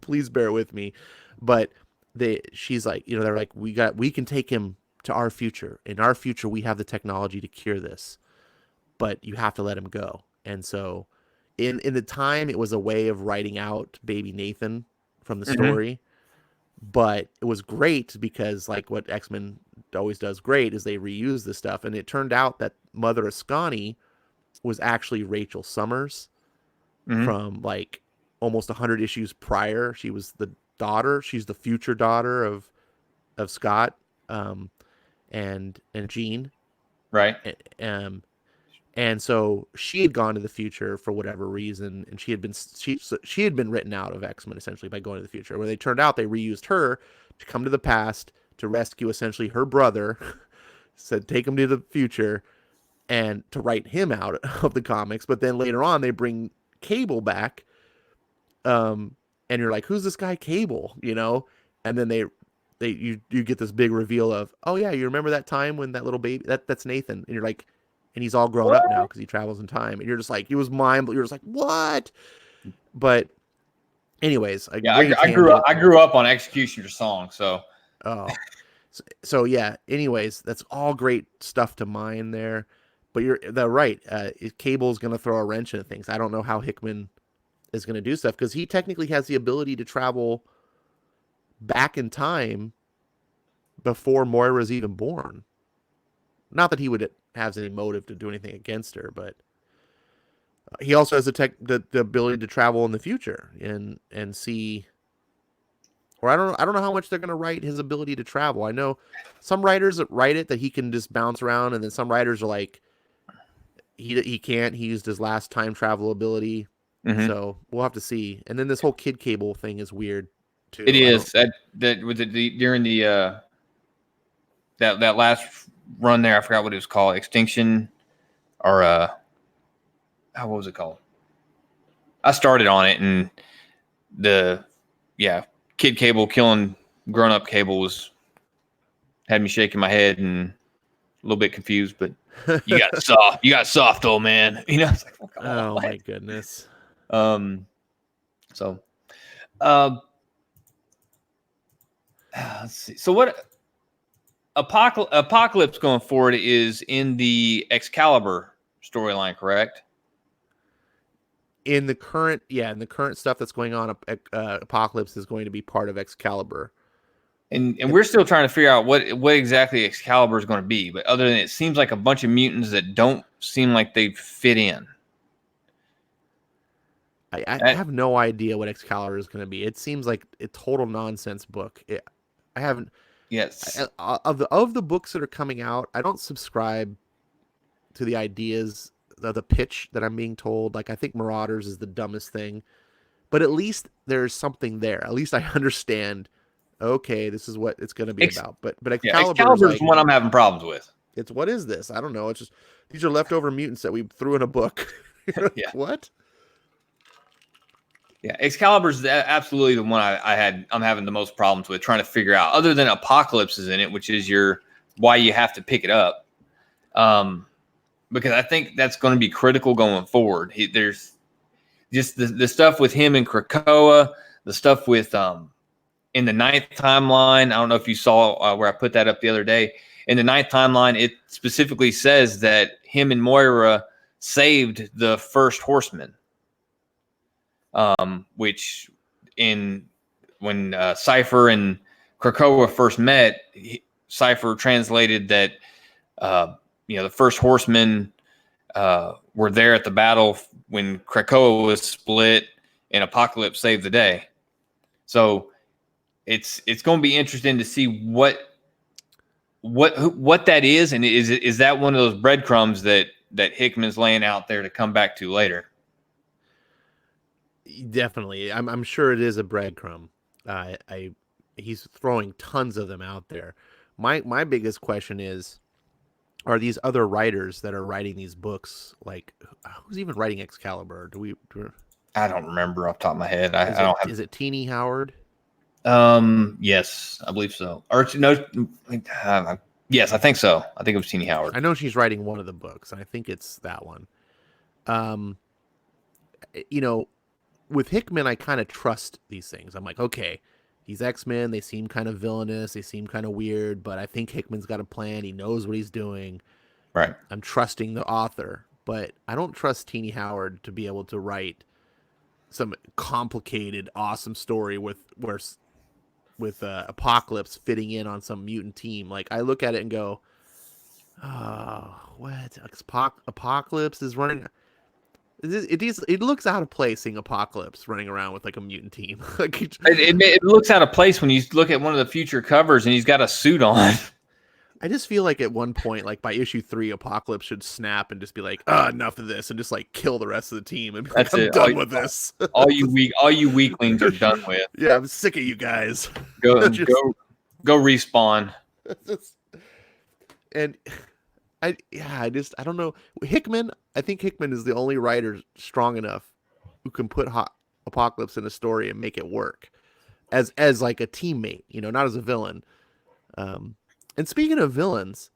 please bear with me. But she's like, they're like, we can take him to our future. In our future, we have the technology to cure this, but you have to let him go. And so in the time, it was a way of writing out baby Nathan from the story. But it was great because, like what X-Men always does great, is they reuse this stuff. And it turned out that Mother Ascani was actually Rachel Summers from like almost 100 issues prior. She was the daughter. She's the future daughter of Scott and Jean. Right. And so she had gone to the future for whatever reason, and she had been written out of X-Men essentially by going to the future. Where they turned out they reused her to come to the past to rescue essentially her brother, said take him to the future, and to write him out of the comics. But then later on they bring Cable back, and you're like, who's this guy Cable? You know, and then you get this big reveal of, oh yeah, you remember that time when that little baby that's Nathan, and you're like, and he's all grown up now because he travels in time, and you're just like, it was you're just like, what? But anyways, a Yeah, great I grew up on Executioner song, so oh, so yeah. Anyways, that's all great stuff to mine there. But they're right. Cable's gonna throw a wrench into things. I don't know how Hickman is gonna do stuff because he technically has the ability to travel back in time before Moira's even born. Not that he would have any motive to do anything against her, but he also has the ability to travel in the future and see. Or I don't know how much they're going to write his ability to travel. I know some writers that write it that he can just bounce around, and then some writers are like he can't. He used his last time travel ability, so we'll have to see. And then this whole Kid Cable thing is weird too. It is that was it during the that last run there. I forgot what it was called, Extinction, or what was it called? I started on it, and Kid Cable killing grown up Cable had me shaking my head and a little bit confused. But you got soft, old man. You know, it's like, well, come on, oh my goodness. So, let's see. So what Apocalypse going forward is in the Excalibur storyline, correct? In the current stuff that's going on, Apocalypse is going to be part of Excalibur. And we're still trying to figure out what exactly Excalibur is going to be. But other than it seems like a bunch of mutants that don't seem like they fit in. I have no idea what Excalibur is going to be. It seems like a total nonsense book. I haven't. Yes. Of the books that are coming out, I don't subscribe to the ideas of the pitch that I'm being told. Like, I think Marauders is the dumbest thing, but at least there's something there. At least I understand. Okay, this is what it's going to be about. But Excalibur is one I'm having problems with. It's what is this? I don't know. It's just these are leftover mutants that we threw in a book. Yeah. What? Yeah, Excalibur is absolutely the one I'm having the most problems with trying to figure out. Other than Apocalypse is in it, which is why you have to pick it up. Because I think that's going to be critical going forward. There's just the stuff with him and Krakoa, the stuff with in the 9th timeline. I don't know if you saw where I put that up the other day. In the 9th timeline, it specifically says that him and Moira saved the first Horseman. Which when Cypher and Krakoa first met, Cypher translated that the first Horsemen were there at the battle when Krakoa was split and Apocalypse saved the day. So it's going to be interesting to see what that is, and is that one of those breadcrumbs that Hickman's laying out there to come back to later? Definitely, I'm sure it is a breadcrumb. He's throwing tons of them out there. My biggest question is, are these other writers that are writing these books, like who's even writing Excalibur? I don't remember off the top of my head. Is it Teenie Howard? Yes, I believe so. Or no, yes, I think so. I think it was Teenie Howard. I know she's writing one of the books, and I think it's that one. With Hickman, I kind of trust these things. I'm like, okay, these X-Men, they seem kind of villainous, they seem kind of weird, but I think Hickman's got a plan. He knows what he's doing. Right. I'm trusting the author, but I don't trust Teenie Howard to be able to write some complicated, awesome story with Apocalypse fitting in on some mutant team. Like, I look at it and go, oh, what? Apocalypse is running. It looks out of place seeing Apocalypse running around with like a mutant team. It looks out of place when you look at one of the future covers and he's got a suit on. I just feel like at one point, like by issue 3, Apocalypse should snap and just be like, enough of this, and just like kill the rest of the team and be like, That's I'm it. done with this. All you weaklings are done with. Yeah, I'm sick of you guys. Go Just- go respawn. and I don't know. Hickman, I think Hickman is the only writer strong enough who can put Apocalypse in a story and make it work as like a teammate, not as a villain. And speaking of villains,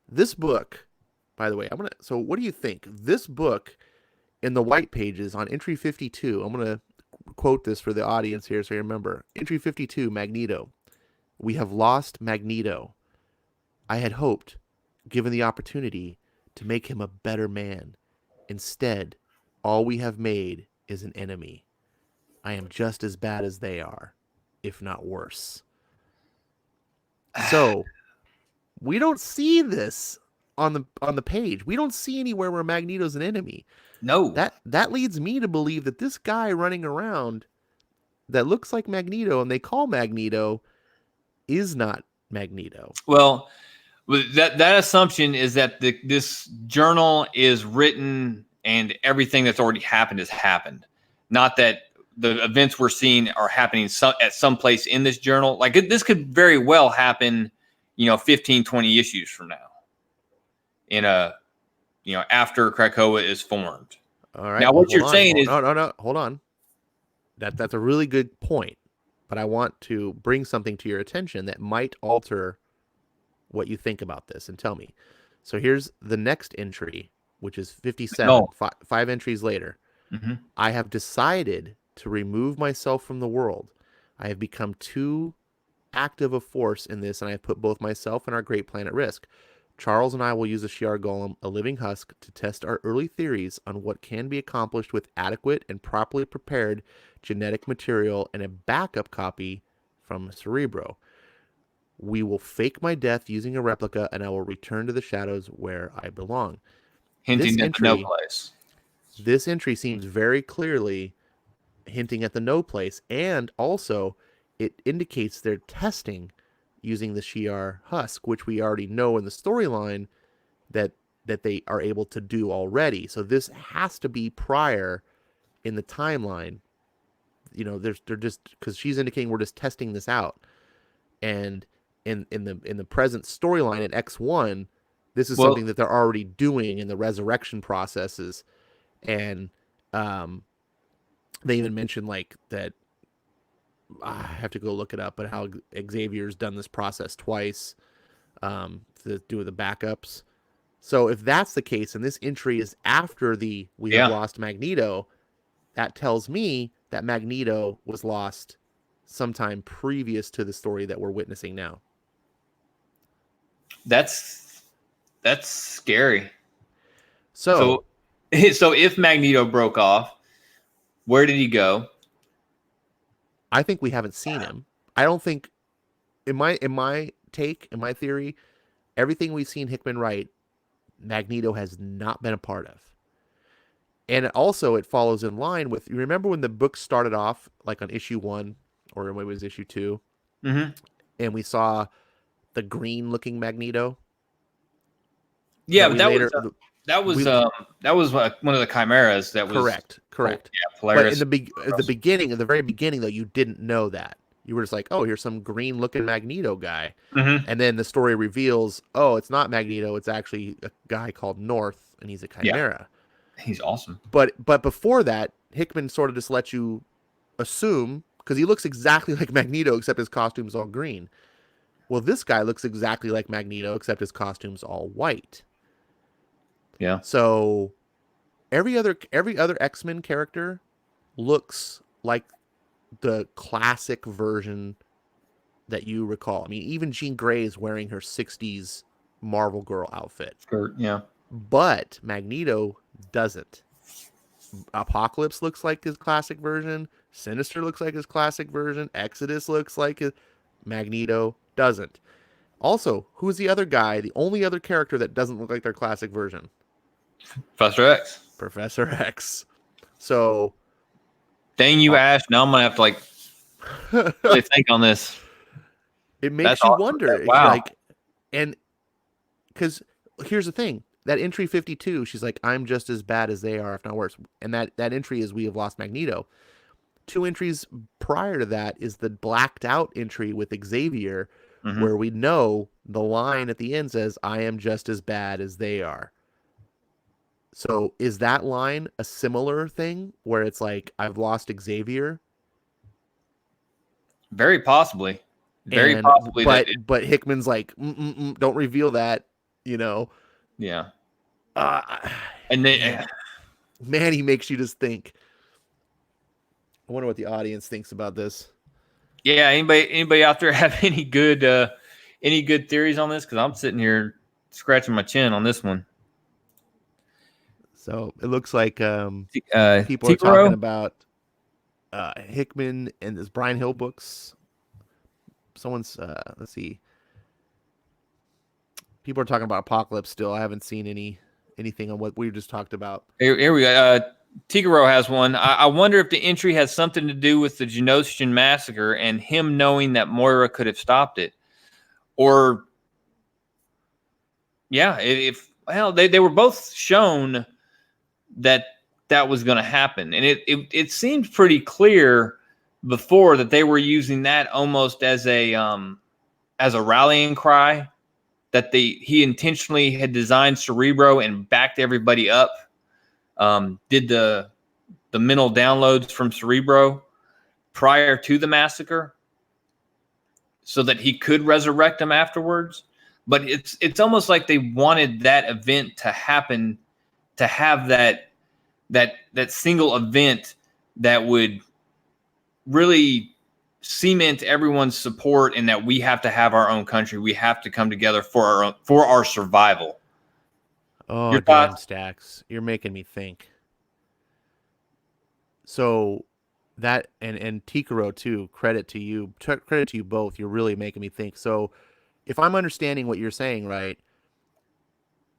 this book, by the way, so what do you think? This book in the white pages on entry 52, I'm gonna quote this for the audience here so you remember. Entry 52, Magneto. We have lost Magneto. I had hoped, given the opportunity, to make him a better man. Instead, all we have made is an enemy. I am just as bad as they are, if not worse. So, we don't see this on the page. We don't see anywhere where Magneto's an enemy. No. That leads me to believe that this guy running around that looks like Magneto and they call Magneto is not Magneto. Well, that assumption is that this journal is written and everything that's already happened has happened. Not that the events we're seeing are happening at some place in this journal. Like this could very well happen, 15, 20 issues from now in after Krakoa is formed. All right. Now, what you're saying is... No, hold on. That's a really good point, but I want to bring something to your attention that might alter what you think about this and tell me. So here's the next entry, which is 57, five entries later. Mm-hmm. I have decided to remove myself from the world. I have become too active a force in this, and I have put both myself and our great plan at risk. Charles and I will use a Shi'ar Golem, a living husk, to test our early theories on what can be accomplished with adequate and properly prepared genetic material and a backup copy from Cerebro. We will fake my death using a replica, and I will return to the shadows where I belong. Hinting at no place. This entry seems very clearly hinting at the no place, and also it indicates they're testing using the Shi'ar husk, which we already know in the storyline that they are able to do already. So this has to be prior in the timeline. They're just, because she's indicating we're just testing this out, and in the present storyline in X1, this is something that they're already doing in the resurrection processes, and they even mentioned like that. I have to go look it up, but how Xavier's done this process twice to do the backups. So if that's the case, and this entry is after we have lost Magneto, that tells me that Magneto was lost sometime previous to the story that we're witnessing now. That's scary. So if Magneto broke off, where did he go? I think we haven't seen him. I don't think, in my theory, everything we've seen Hickman write, Magneto has not been a part of. And it follows in line with, you remember when the book started off like on issue 1, or maybe it was issue 2, mm-hmm. and we saw the green looking Magneto? Yeah, but that was one of the chimeras that was correct. Yeah, Polaris. But at the very beginning though, you didn't know that. You were just like, oh, here's some green looking Magneto guy. Mm-hmm. And then the story reveals, oh, it's not Magneto, it's actually a guy called North, and he's a chimera. Yeah. He's awesome. But before that, Hickman sort of just lets you assume, because he looks exactly like Magneto except his costume's all green. Well, this guy looks exactly like Magneto except his costume's all white. Yeah. So every other X-Men character looks like the classic version that you recall. I mean, even Jean Grey is wearing her 60s Marvel Girl outfit. Skirt, yeah. But Magneto doesn't. Apocalypse looks like his classic version. Sinister looks like his classic version. Exodus looks like his... Magneto doesn't. Also, who's the other guy, the only other character that doesn't look like their classic version? Professor X. So... Dang you, Ash. Now I'm going to have to really think on this. It makes you wonder. Wow. And because here's the thing. That entry 52, she's like, I'm just as bad as they are, if not worse. And that entry is We Have Lost Magneto. 2 entries prior to that is the blacked out entry with Xavier, Mm-hmm. where we know the line at the end says, I am just as bad as they are. So is that line a similar thing where it's like, I've lost Xavier? Very possibly. Very And possibly that. but Hickman's like, don't reveal that, you know. Yeah. Uh, And they, man, he makes you just think. I wonder what the audience thinks about this. yeah. Anybody out there have any good theories on this? Because I'm sitting here scratching my chin on this one. So it looks like people are talking Tigro? about Hickman and his Brian Hill books. Someone's let's see. People are talking about Apocalypse still. I haven't seen anything on what we just talked about. Here we go. Tigro has one. I wonder if the entry has something to do with the Genosian massacre and him knowing that Moira could have stopped it. Or, yeah, they were both shown that was going to happen. And it seemed pretty clear before that they were using that almost as a rallying cry, that he intentionally had designed Cerebro and backed everybody up. Did the mental downloads from Cerebro prior to the massacre so that he could resurrect them afterwards. But it's almost like they wanted that event to happen, to have that single event that would really cement everyone's support, and that we have to have our own country. We have to come together for our survival. Oh, Your damn, thoughts? Stacks. You're making me think. So that and Tikaro too, credit to you both. You're really making me think. So if I'm understanding what you're saying right,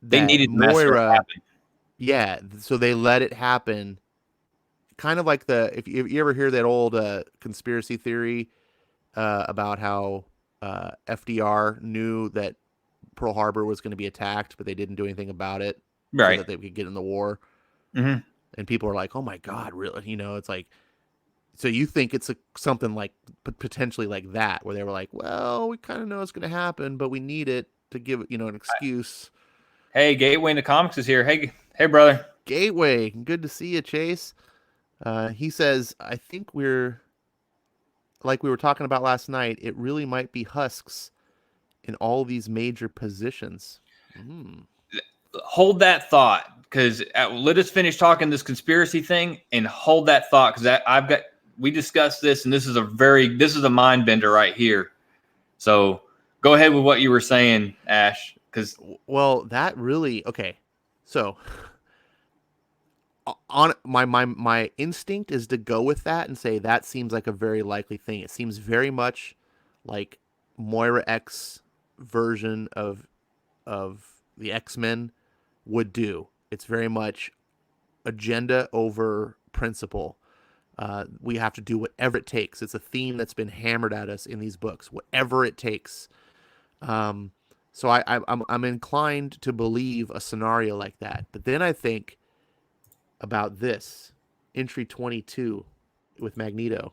They that needed the massacre to Moira, happen. yeah, so they let it happen. Kind of like if you ever hear that old conspiracy theory about how FDR knew that Pearl Harbor was going to be attacked, but they didn't do anything about it so Right. that they could get in the war. Mm-hmm. And people are like, "Oh my God, really?" You know, it's like, so you think it's something like potentially like that, where they were like, "Well, we kind of know it's going to happen, but we need it to give it, an excuse." Hey, Gateway into Comics is here. Hey, brother. Gateway, good to see you, Chase. He says, "I think we're like we were talking about last night. It really might be Husks in all these major positions." Mm. Hold that thought, because let us finish talking this conspiracy thing and hold that thought, because we discussed this, and this is a mind bender right here. So go ahead with what you were saying, Ash, because Well, that really okay. So on my instinct is to go with that and say that seems like a very likely thing. It seems very much like Moira X version of the X-Men would do. It's very much agenda over principle. We have to do whatever it takes. It's a theme that's been hammered at us in these books. Whatever it takes. So I'm inclined to believe a scenario like that. But then I think about this entry 22 with Magneto,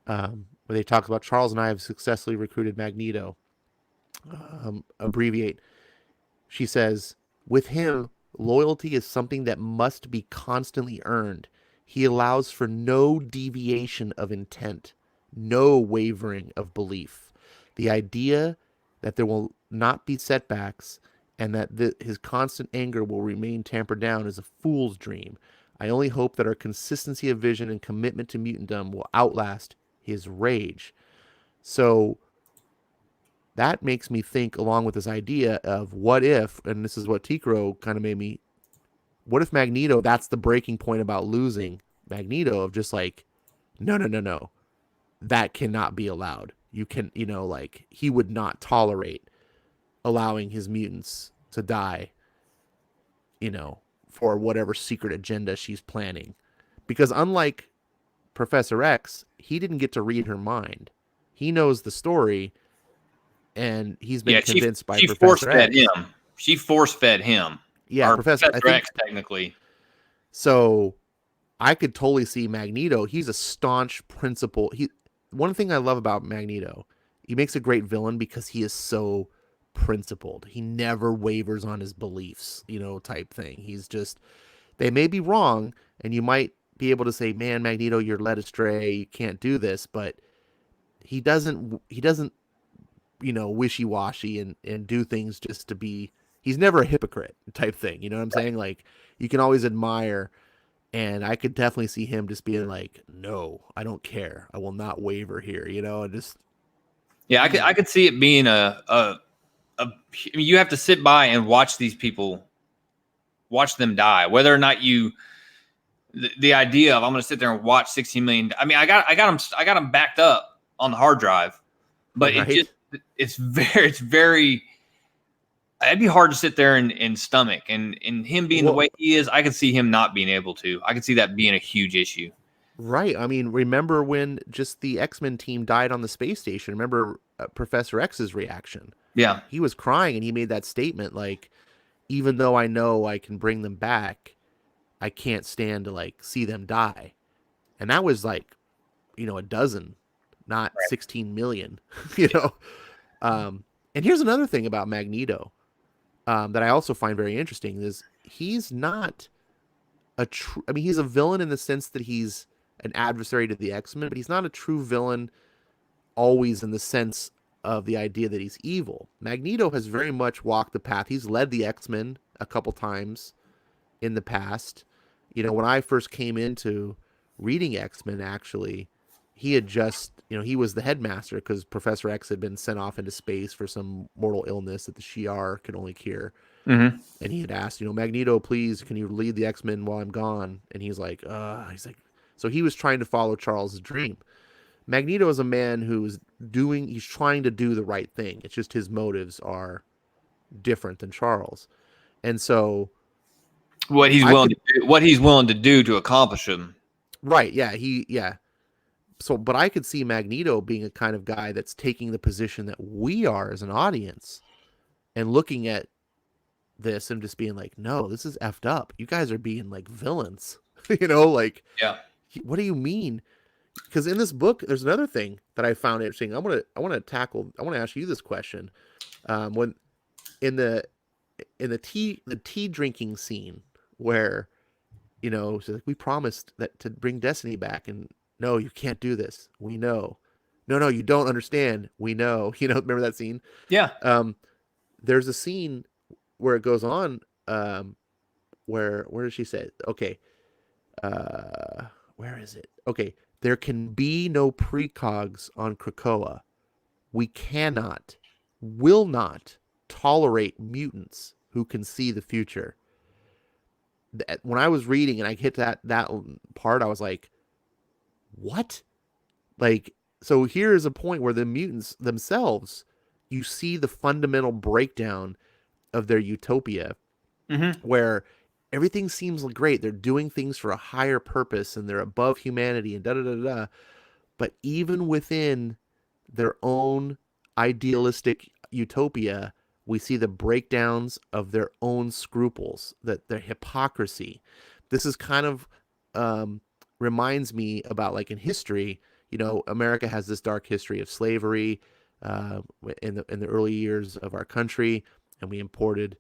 where they talk about Charles and I have successfully recruited Magneto. Abbreviate. She says, with him, loyalty is something that must be constantly earned. He allows for no deviation of intent, no wavering of belief. The idea that there will not be setbacks and that his constant anger will remain tampered down is a fool's dream. I only hope that our consistency of vision and commitment to mutantdom will outlast his rage. So that makes me think, along with this idea of what if, and this is what Tikro kind of made me, what if Magneto, that's the breaking point about losing Magneto, of just like, no, no, no, no, that cannot be allowed. You can, like, he would not tolerate allowing his mutants to die, for whatever secret agenda she's planning. Because unlike Professor X, he didn't get to read her mind. He knows the story, and he's been convinced by she Professor force fed X. him. she force fed him. Yeah, Or Professor. I Professor think X, technically. so. I could totally see Magneto. He's a staunch principle. One thing I love about Magneto, he makes a great villain because he is so principled. He never wavers on his beliefs, type thing. He's just they may be wrong, and you might be able to say, "Man, Magneto, you're led astray. You can't do this." But he doesn't wishy-washy and do things just to be. He's never a hypocrite type thing. You know what I'm saying? Like you can always admire. And I could definitely see him just being like, "No, I don't care. I will not waver here." And just Yeah, I could see it being you have to sit by and watch these people, watch them die. Whether or not the idea of I'm going to sit there and watch 16 million. I mean, I got them backed up on the hard drive, but right, it's very. It'd be hard to sit there and stomach, and him being the way he is, I could see him not being able to. I could see that being a huge issue. right. I mean, remember when just the X-Men team died on the space station? Remember Professor X's reaction? Yeah, He was crying, and he made that statement like, "Even though I know I can bring them back, I can't stand to like see them die." And that was like, a dozen, not 16 million. you know. And here's another thing about Magneto. That I also find very interesting is he's not a true. I mean, he's a villain in the sense that he's an adversary to the X-Men, but he's not a true villain always in the sense of the idea that he's evil. Magneto has very much walked the path. He's led the X-Men a couple times in the past. When I first came into reading X-Men, actually, he had just, he was the headmaster because Professor X had been sent off into space for some mortal illness that the Shi'ar could only cure. Mm-hmm. And he had asked, Magneto, please, can you lead the X-Men while I'm gone? And he's like, so he was trying to follow Charles' dream. Magneto is a man he's trying to do the right thing. It's just his motives are different than Charles. And so what he's willing to do to accomplish him. right, yeah. So, but I could see Magneto being a kind of guy that's taking the position that we are as an audience and looking at this and just being like, no, this is effed up. You guys are being like villains, like, yeah. What do you mean? Because in this book, there's another thing that I found interesting. I want to ask you this question. When in the tea drinking scene where, she's like, we promised that to bring Destiny back, and no, you can't do this. We know. No, you don't understand. We know. Remember that scene? Yeah. There's a scene where it goes on. Where does she say? Okay. Where is it? Okay. There can be no precogs on Krakoa. We cannot, will not tolerate mutants who can see the future. When I was reading and I hit that part, I was like, what? Like, so here's a point where the mutants themselves, you see the fundamental breakdown of their utopia, where everything seems great. They're doing things for a higher purpose and they're above humanity and da-da-da-da. But even within their own idealistic utopia, we see the breakdowns of their own scruples, that their hypocrisy. This is kind of reminds me about like in history, America has this dark history of slavery in the early years of our country, and we imported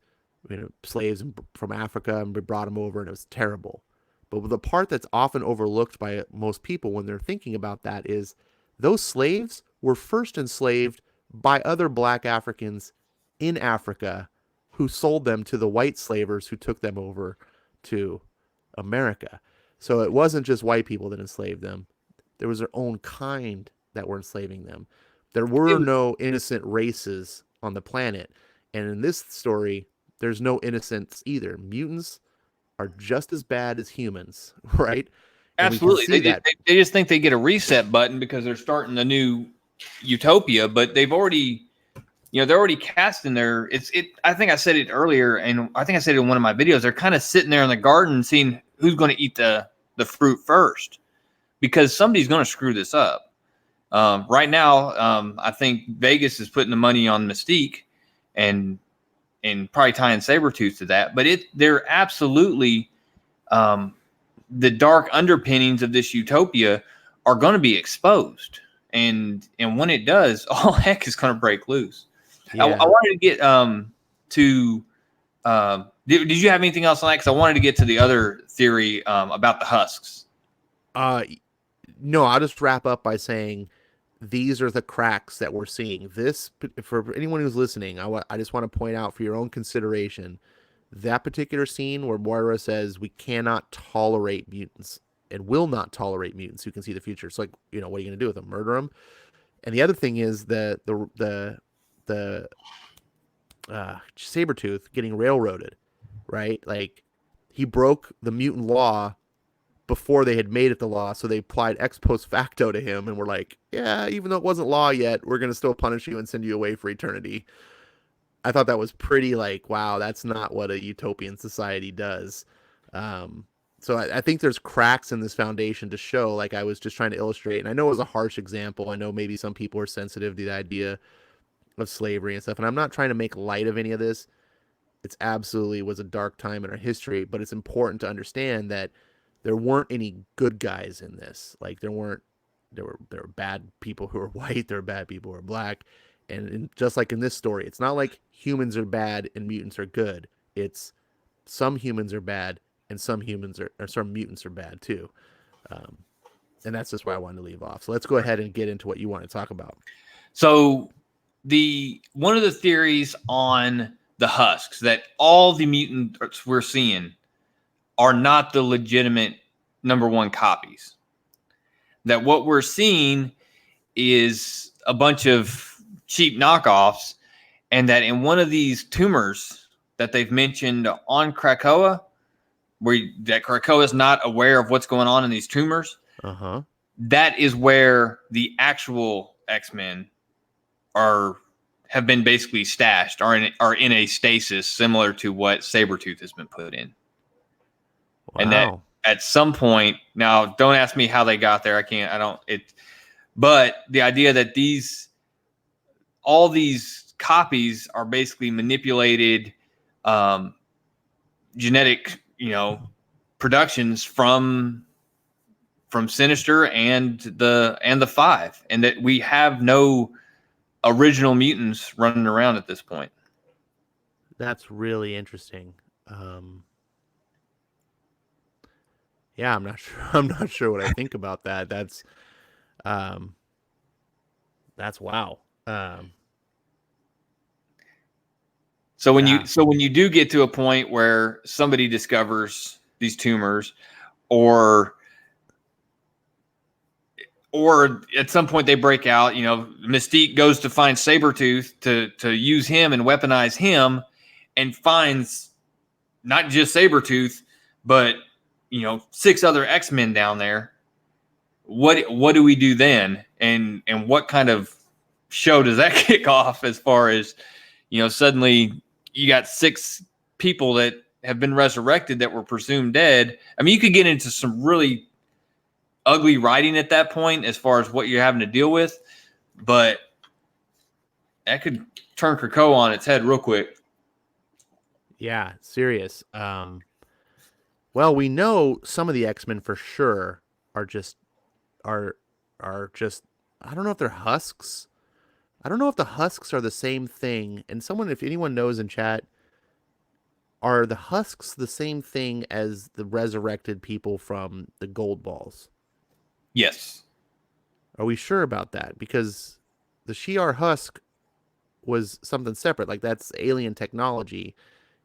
slaves from Africa and we brought them over, and it was terrible. But the part that's often overlooked by most people when they're thinking about that is those slaves were first enslaved by other black Africans in Africa who sold them to the white slavers who took them over to America. So it wasn't just white people that enslaved them. There was their own kind that were enslaving them. There were no innocent races on the planet. And in this story, there's no innocence either. Mutants are just as bad as humans, right? And absolutely. They just think they get a reset button because they're starting a new utopia, but they're already casting their I think I said it earlier, and I think I said it in one of my videos. They're kind of sitting there in the garden seeing who's going to eat the fruit first, because somebody's going to screw this up. Right now, I think Vegas is putting the money on Mystique, and and probably tying Sabretooth to that. But they're absolutely the dark underpinnings of this utopia are going to be exposed, and when it does, all heck is going to break loose. Yeah. I wanted to get to. Did you have anything else on that? Because I wanted to get to the other theory about the husks. No, I'll just wrap up by saying these are the cracks that we're seeing. This, for anyone who's listening, I just want to point out for your own consideration, that particular scene where Moira says we cannot tolerate mutants and will not tolerate mutants who can see the future. It's like, what are you going to do with them? Murder them? And the other thing is the Sabretooth getting railroaded, right? Like, he broke the mutant law before they had made it the law, so they applied ex post facto to him and were like, yeah, even though it wasn't law yet, we're going to still punish you and send you away for eternity. I thought that was pretty like, wow, that's not what a utopian society does. So I think there's cracks in this foundation to show, like I was just trying to illustrate. And I know it was a harsh example. I know maybe some people are sensitive to the idea of slavery and stuff. And I'm not trying to make light of any of this. It's absolutely was a dark time in our history, but it's important to understand that there weren't any good guys in this. Like there were bad people who were white, there were bad people who were black. And just like in this story, it's not like humans are bad and mutants are good. It's some humans are bad and some mutants are bad too. And that's just where I wanted to leave off. So let's go ahead and get into what you want to talk about. So one of the theories on the husks that all the mutants we're seeing are not the legitimate number one copies. That what we're seeing is a bunch of cheap knockoffs, and that in one of these tumors that they've mentioned on Krakoa, that Krakoa is not aware of what's going on in these tumors, that is where the actual X-Men have been basically stashed, are in a stasis similar to what Sabretooth has been put in. Wow. And that at some point, now don't ask me how they got there. But the idea that all these copies are basically manipulated genetic, productions from Sinister and the Five, and that we have no original mutants running around at this point. That's really interesting. Yeah, I'm not sure. I'm not sure what I think about that. That's wow. So when you do get to a point where somebody discovers these tumors, or at some point they break out, Mystique goes to find Sabretooth to use him and weaponize him, and finds not just Sabretooth, but 6 other X-Men down there. What do we do then? And what kind of show does that kick off, as far as, suddenly you got 6 people that have been resurrected that were presumed dead? I mean, you could get into some really ugly writing at that point as far as what you're having to deal with, but that could turn Krakoa on its head real quick. Yeah, serious. Well, we know some of the X-Men for sure are just I don't know if they're husks. I don't know if the husks are the same thing. And if anyone knows in chat, are the husks the same thing as the resurrected people from the gold balls? Yes. Are we sure about that? Because the Shi'ar husk was something separate. Like, that's alien technology.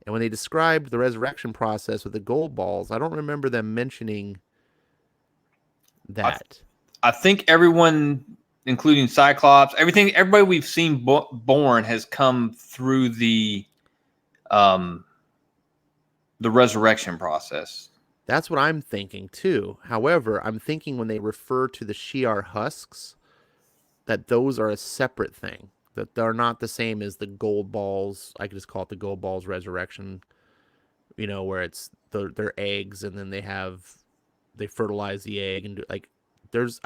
And when they described the resurrection process with the gold balls, I don't remember them mentioning that. I think everyone, including Cyclops, everybody we've seen born has come through the resurrection process. That's what I'm thinking too. However, I'm thinking when they refer to the Shi'ar husks, that those are a separate thing. That they're not the same as the gold balls. I could just call it the gold balls resurrection. Where it's their eggs, and then they fertilize the egg, and I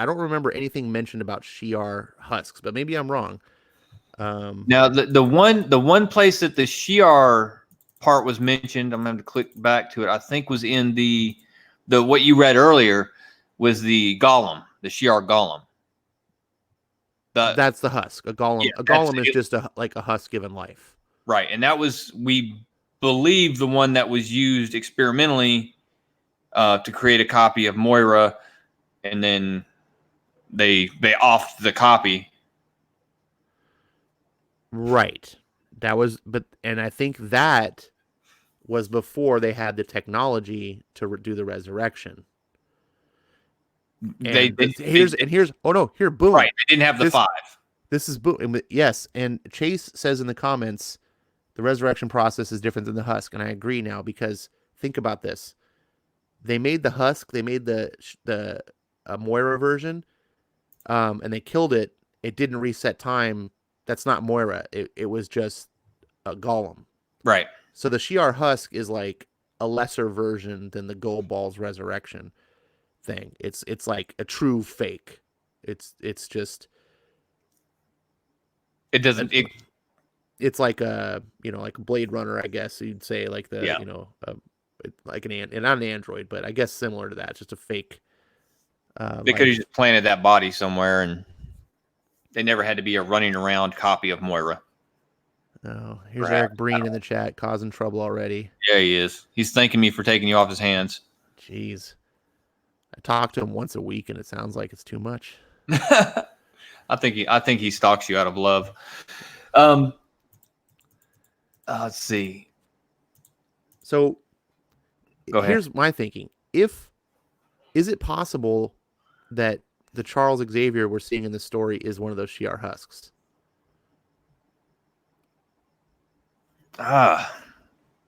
don't remember anything mentioned about Shi'ar husks, but maybe I'm wrong. Now the one place that the Shi'ar part was mentioned, I'm going to click back to it. I think was in the what you read earlier was the golem, the Shi'ar golem. That's the husk. A golem. Yeah, a golem is just a husk given life. Right, and that was, we believe, the one that was used experimentally to create a copy of Moira, and then they offed the copy. Right. That was, and I think that was before they had the technology to do the resurrection. Here, boom. Right, they didn't have the 5. This is boom. Yes, and Chase says in the comments, the resurrection process is different than the husk, and I agree now, because think about this: they made the husk, they made the Moira version, and they killed it. It didn't reset time. That's not Moira. It was just a golem. Right. So the Shi'ar husk is like a lesser version than the Gold Ball's resurrection thing. It's like a true fake. It's just. It doesn't. It's like a like a Blade Runner, I guess you'd say, like the like not an android, but I guess similar to that. It's just a fake. They could have just planted that body somewhere, and they never had to be a running around copy of Moira. Oh, here's Eric Breen in the chat causing trouble already. Yeah, he is. He's thanking me for taking you off his hands. Jeez, I talk to him once a week, and it sounds like it's too much. I think he stalks you out of love. Let's see. So Go ahead. Here's my thinking. Is it possible that the Charles Xavier we're seeing in the story is one of those Shi'ar husks?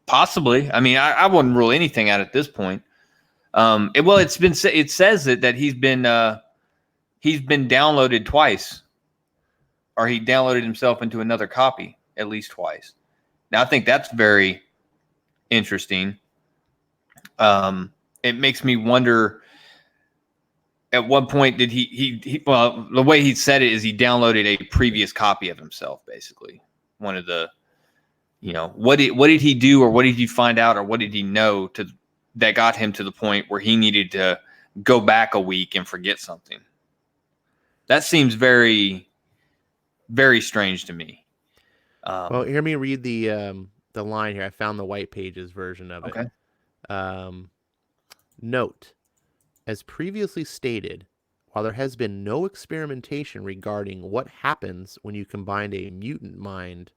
Possibly. I mean, I wouldn't rule anything out at this point. It says that he's been downloaded twice, or he downloaded himself into another copy at least twice. Now, I think that's very interesting. It makes me wonder, at what point did he well, the way he said it is he downloaded a previous copy of himself, basically. One of the, what did he do, or what did he find out, or what did he know that got him to the point where he needed to go back a week and forget something? That seems very, very strange to me. Well, hear me read the line here. I found the White Pages version of it. Okay. Note, as previously stated, while there has been no experimentation regarding what happens when you combine a mutant mind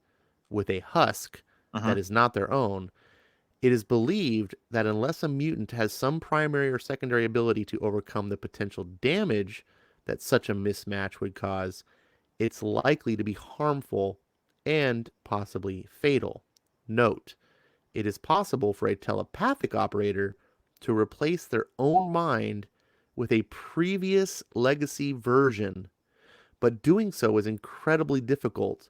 with a husk that is not their own, it is believed that unless a mutant has some primary or secondary ability to overcome the potential damage that such a mismatch would cause, it's likely to be harmful and possibly fatal. Note, it is possible for a telepathic operator to replace their own mind with a previous legacy version, but doing so is incredibly difficult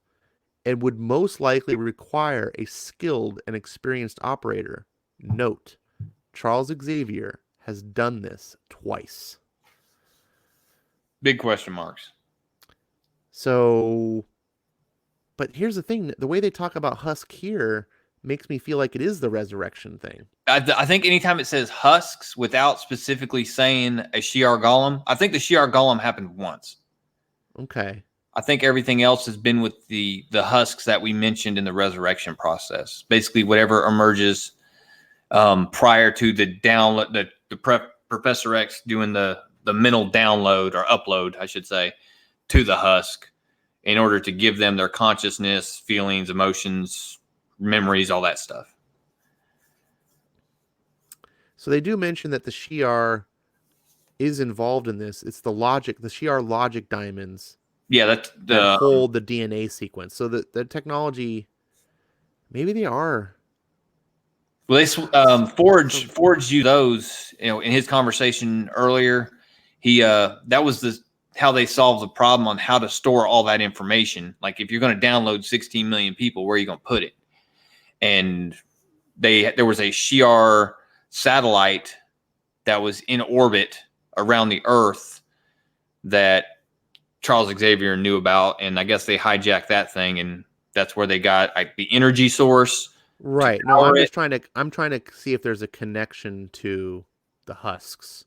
and would most likely require a skilled and experienced operator. Note, Charles Xavier has done this twice. Big question marks. So, but here's the thing. The way they talk about Husk here makes me feel like it is the resurrection thing. I think anytime it says husks without specifically saying a Shi'ar golem, I think the Shi'ar golem happened once. Okay. I think everything else has been with the husks that we mentioned in the resurrection process. Basically, whatever emerges prior to the download, Professor X doing the mental download, or upload, I should say, to the husk in order to give them their consciousness, feelings, emotions, memories, all that stuff. So they do mention that the Shi'ar is involved in this. It's the Shi'ar logic diamonds. Yeah, that hold the DNA sequence. So the technology, maybe they are. Well, they Forge used those. In his conversation earlier, that was how they solved the problem on how to store all that information. Like, if you're going to download 16 million people, where are you going to put it? And there was a Shi'ar satellite that was in orbit around the Earth that Charles Xavier knew about, and I guess they hijacked that thing, and that's where they got like the energy source to Right. No, power it. I'm trying to see if there's a connection to the husks,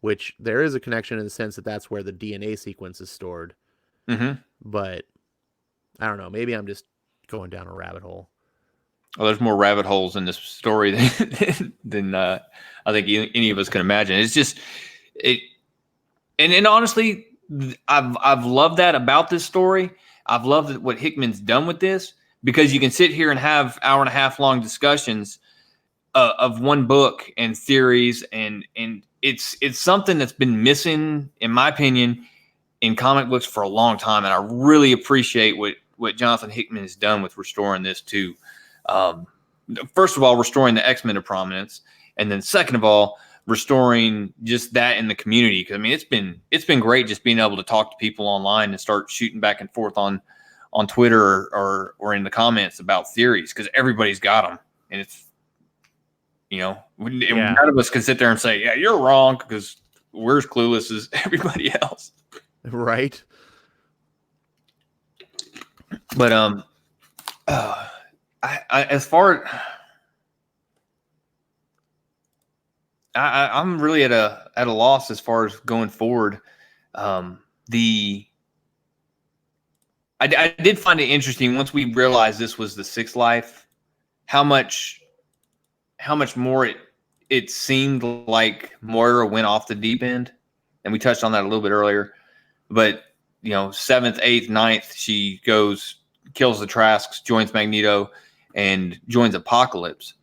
which there is a connection in the sense that that's where the DNA sequence is stored. Mm-hmm. But I don't know. Maybe I'm just going down a rabbit hole. Well, there's more rabbit holes in this story than I think any of us can imagine. It's just it, and honestly, I've loved that about this story. I've loved what Hickman's done with this because you can sit here and have hour and a half long discussions of one book and theories, and it's something that's been missing, in my opinion, in comic books for a long time, and I really appreciate what Jonathan Hickman has done with restoring this too. Um, First of all, restoring the X-Men to prominence, and then second of all, restoring just that in the community. Because I mean, it's been great just being able to talk to people online and start shooting back and forth on Twitter or in the comments about theories, because everybody's got them, and it's Yeah. none of us can sit there and say, yeah, you're wrong, because we're as clueless as everybody else. Right. But as far I'm really at a loss as far as going forward. The I did find it interesting once we realized this was the Sixth Life, how much more it seemed like Moira went off the deep end, and we touched on that a little bit earlier. But seventh, eighth, ninth, she goes, kills the Trasks, joins Magneto, and joins Apocalypse.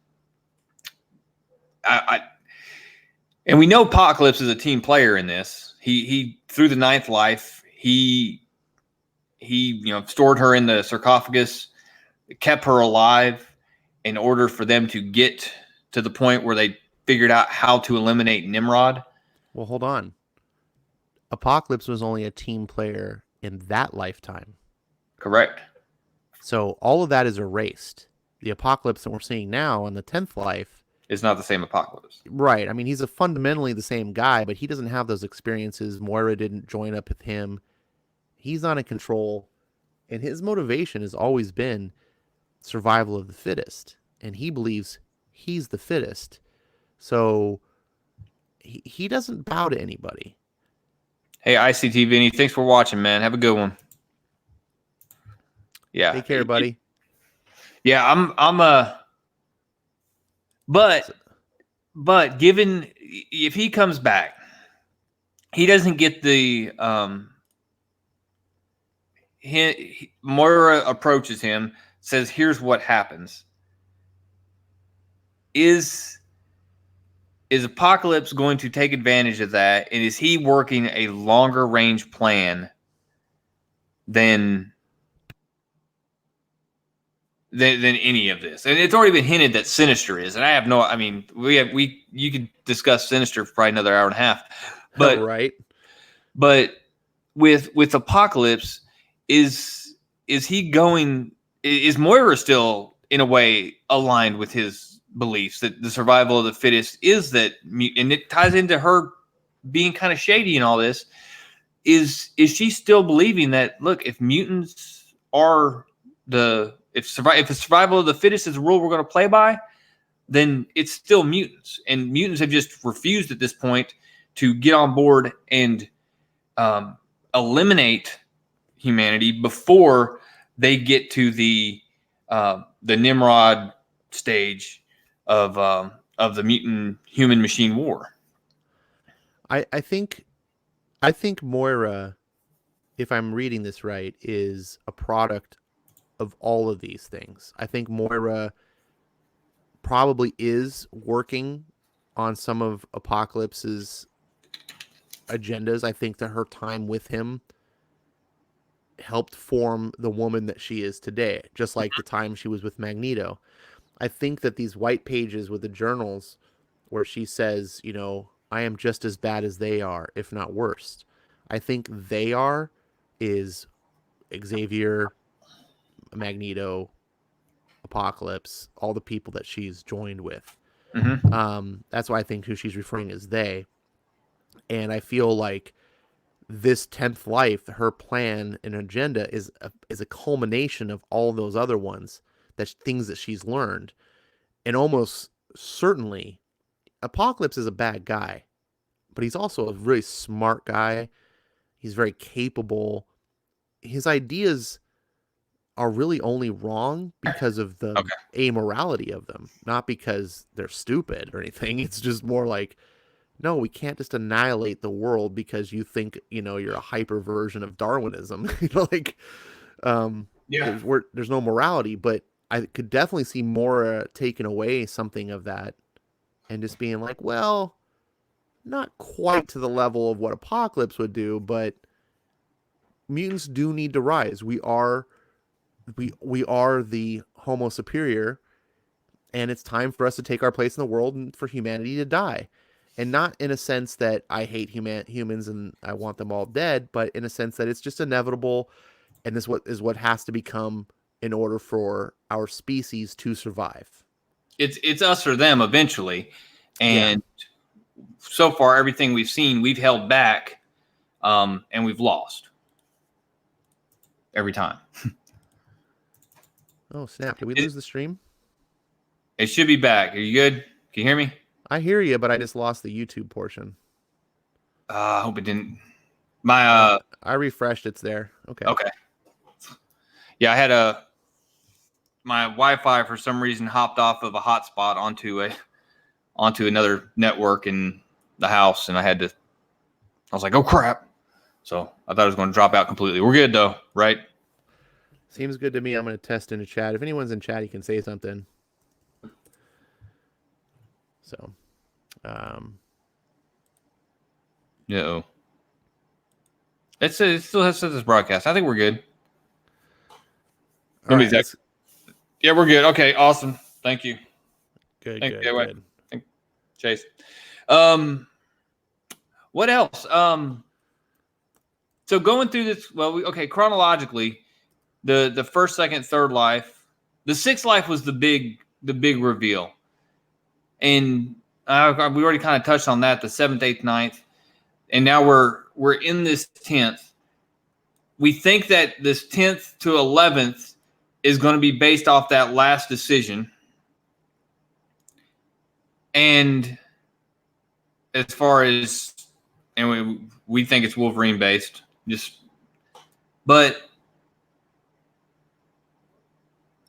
And we know Apocalypse is a team player in this. He through the ninth life, he stored her in the sarcophagus, kept her alive in order for them to get to the point where they figured out how to eliminate Nimrod. Well, hold on. Apocalypse was only a team player in that lifetime. Correct. So all of that is erased. The Apocalypse that we're seeing now in the 10th life is not the same Apocalypse. Right. I mean, he's a fundamentally the same guy, but he doesn't have those experiences. Moira didn't join up with him. He's not in control. And his motivation has always been survival of the fittest. And he believes he's the fittest. So he doesn't bow to anybody. Hey, ICT Vinny, thanks for watching, man. Have a good one. Yeah. Take care, buddy. Yeah, I'm but given if he comes back, he doesn't get the Moira approaches him, says, "Here's what happens." Is Apocalypse going to take advantage of that, and is he working a longer range plan than any of this? And it's already been hinted that Sinister is, and I have no. I mean, you could discuss Sinister for probably another hour and a half, but right. But with Apocalypse, is he going? Is Moira still in a way aligned with his beliefs that the survival of the fittest is that, and it ties into her being kind of shady and all this? Is she still believing that, look, if mutants are if the survival of the fittest is the rule we're going to play by, then it's still mutants, and mutants have just refused at this point to get on board and eliminate humanity before they get to the Nimrod stage of the mutant human machine war. I think Moira, if I'm reading this right, is a product of all of these things. I think Moira probably is working on some of Apocalypse's agendas. I think that her time with him helped form the woman that she is today, just like the time she was with Magneto. I think that these white pages with the journals where she says, I am just as bad as they are, if not worse. I think they are is Xavier, Magneto, Apocalypse, all the people that she's joined with. Mm-hmm. That's why I think who she's referring is they. And I feel like this 10th life, her plan and agenda is a culmination of all those other ones, that things that she's learned. And almost certainly Apocalypse is a bad guy, but he's also a really smart guy. He's very capable. His ideas are really only wrong because of the Okay. amorality of them, not because they're stupid or anything. It's just more like, no, we can't just annihilate the world because you think, you're a hyper version of Darwinism. Like, Yeah. there's no morality, but I could definitely see more taking away something of that and just being like, well, not quite to the level of what Apocalypse would do, but mutants do need to rise. We are the Homo superior, and it's time for us to take our place in the world and for humanity to die. And not in a sense that I hate humans and I want them all dead, but in a sense that it's just inevitable, and this what has to become in order for our species to survive. It's us or them eventually, Yeah. and so far everything we've seen, we've held back, and we've lost every time. Oh snap! Did we It, lose the stream? it should be back. Are you good? Can you hear me? I hear you, but I just lost the YouTube portion. I hope it didn't. My Oh, I refreshed. It's there. Okay. okay. Yeah, I had my Wi-Fi for some reason hopped off of a hotspot onto another network in the house, and I was like, oh crap. So I thought it was going to drop out completely. We're good though, right? Seems good to me. I'm going to test into chat. If anyone's in chat, you can say something. So, um, No. It still has this broadcast. I think we're good. all right. Yeah, we're good. Okay, awesome. Thank you. Good, Thank good, you. good. Thank Chase. Um, what else? So going through this, chronologically, the first, second, third life, the sixth life was the big reveal, and we already kind of touched on that. The seventh, eighth, ninth, and now we're in this 10th. We think that this 10th to 11th is going to be based off that last decision, and as far as, and we think it's Wolverine based, but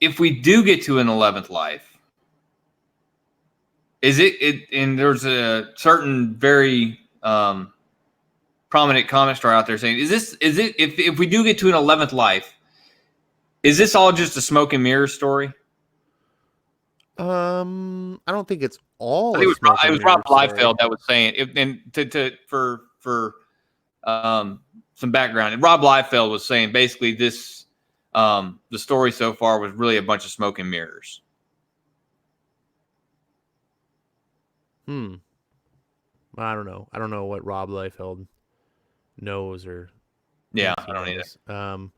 if we do get to an 11th life, is it and there's a certain very prominent comment star out there saying, is it if we do get to an 11th life, is this all just a smoke and mirrors story? I don't think it's all I think a smoke it and was Rob mirror story. Liefeld that was saying it, and for some background, and Rob Liefeld was saying basically this, the story so far was really a bunch of smoke and mirrors. I don't know. I don't know what Rob Liefeld knows or Yeah, thinks he I don't knows.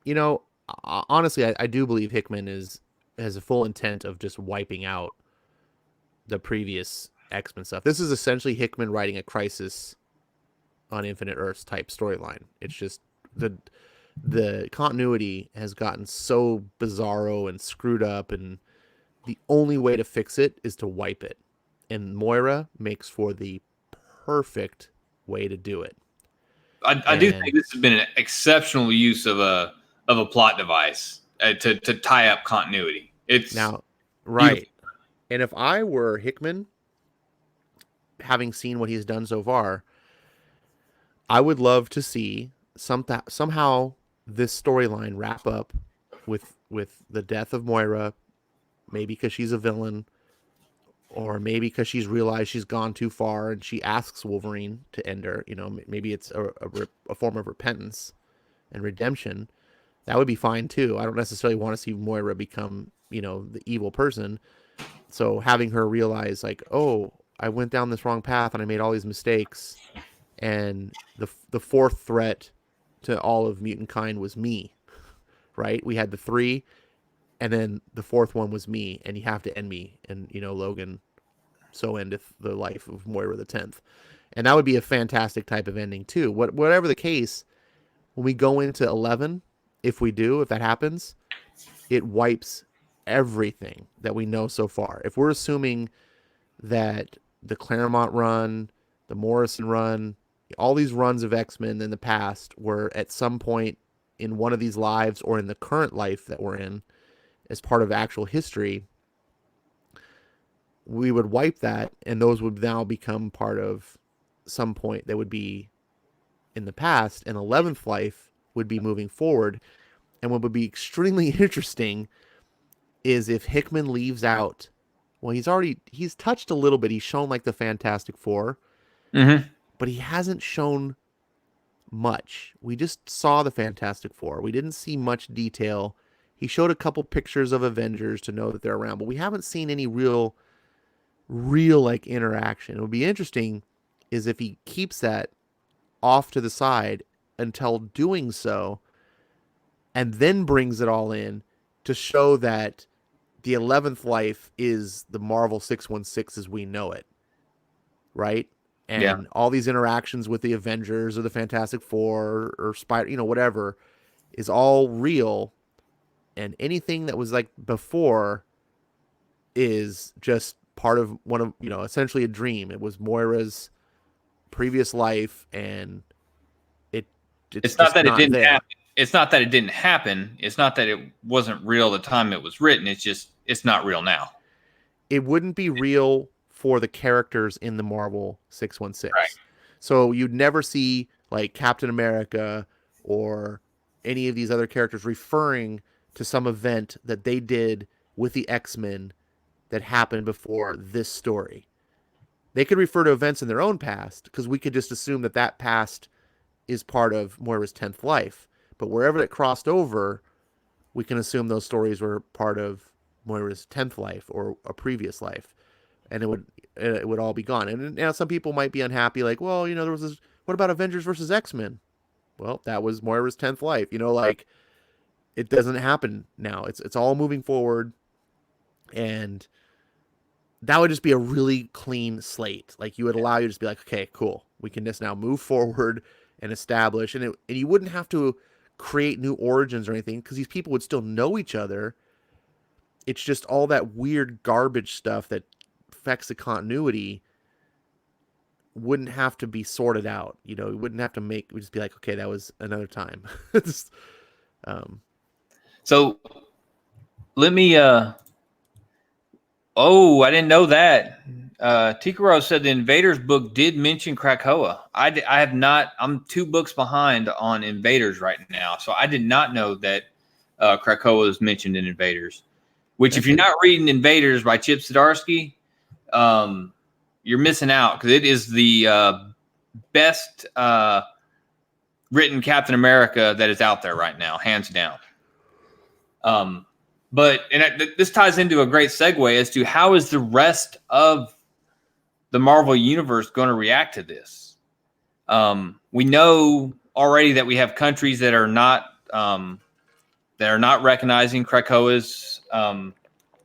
You know, honestly, I do believe Hickman has a full intent of just wiping out the previous X-Men stuff. This is essentially Hickman writing a Crisis on Infinite Earths type storyline. It's just the continuity has gotten so bizarro and screwed up, and the only way to fix it is to wipe it. And Moira makes for the perfect way to do it. I do think And this has been an exceptional use of a plot device to tie up continuity. It's now, beautiful. right. And if I were Hickman, having seen what he's done so far, I would love to see somehow this storyline wrap up with the death of Moira, maybe because she's a villain, or maybe because she's realized she's gone too far and she asks Wolverine to end her. Maybe it's a form of repentance and redemption. That would be fine too. I don't necessarily want to see Moira become, the evil person. So having her realize, like, oh, I went down this wrong path and I made all these mistakes, and the fourth threat to all of mutant kind was me. Right? We had the three, and then the fourth one was me, and you have to end me. And Logan so endeth the life of Moira the 10th. And that would be a fantastic type of ending too. Whatever the case, when we go into 11, if that happens, it wipes everything that we know so far. If we're assuming that the Claremont run, the Morrison run, all these runs of X-Men in the past were at some point in one of these lives or in the current life that we're in as part of actual history, we would wipe that, and those would now become part of some point that would be in the past, and 11th life would be moving forward. And what would be extremely interesting is if Hickman leaves out, well, he's touched a little bit. He's shown like the Fantastic Four, but he hasn't shown much. We just saw the Fantastic Four. We didn't see much detail. He showed a couple pictures of Avengers to know that they're around, but we haven't seen any real like interaction. It would be interesting is if he keeps that off to the side until doing so, and then brings it all in to show that the 11th life is the Marvel 616 as we know it, right? And all these interactions with the Avengers or the Fantastic Four or Spider, whatever, is all real. And anything that was like before is just part of one of, essentially a dream. It was Moira's previous life, and it's not that it not didn't there. happen. It's not that it didn't happen. It's not that it wasn't real the time it was written. It's just it's not real now. It wouldn't be real for the characters in the Marvel 616. Right. So you'd never see like Captain America or any of these other characters referring to some event that they did with the X-Men that happened before this story. They could refer to events in their own past because we could just assume that past is part of Moira's 10th life. But wherever it crossed over, we can assume those stories were part of Moira's 10th life or a previous life. And it would all be gone. And some people might be unhappy, like, well, there was this, what about Avengers versus X-Men? Well, that was Moira's 10th life. Like, it doesn't happen now. It's all moving forward, and that would just be a really clean slate. Like, you would allow you to just be like, okay, cool, we can just now move forward and establish, and you wouldn't have to create new origins or anything because these people would still know each other. It's just all that weird garbage stuff that affects the continuity wouldn't have to be sorted out. We wouldn't have to we'd just be like, okay, that was another time. So let me I didn't know that. Tikaro said the Invaders book did mention Krakoa. I have not. I'm 2 books behind on Invaders right now, so I did not know that Krakoa is mentioned in Invaders. Which, if you're not reading Invaders by Chip Zdarsky, you're missing out because it is the best written Captain America that is out there right now, hands down. This ties into a great segue as to how is the rest of the Marvel Universe going to react to this? We know already that we have countries that are not recognizing Krakoa's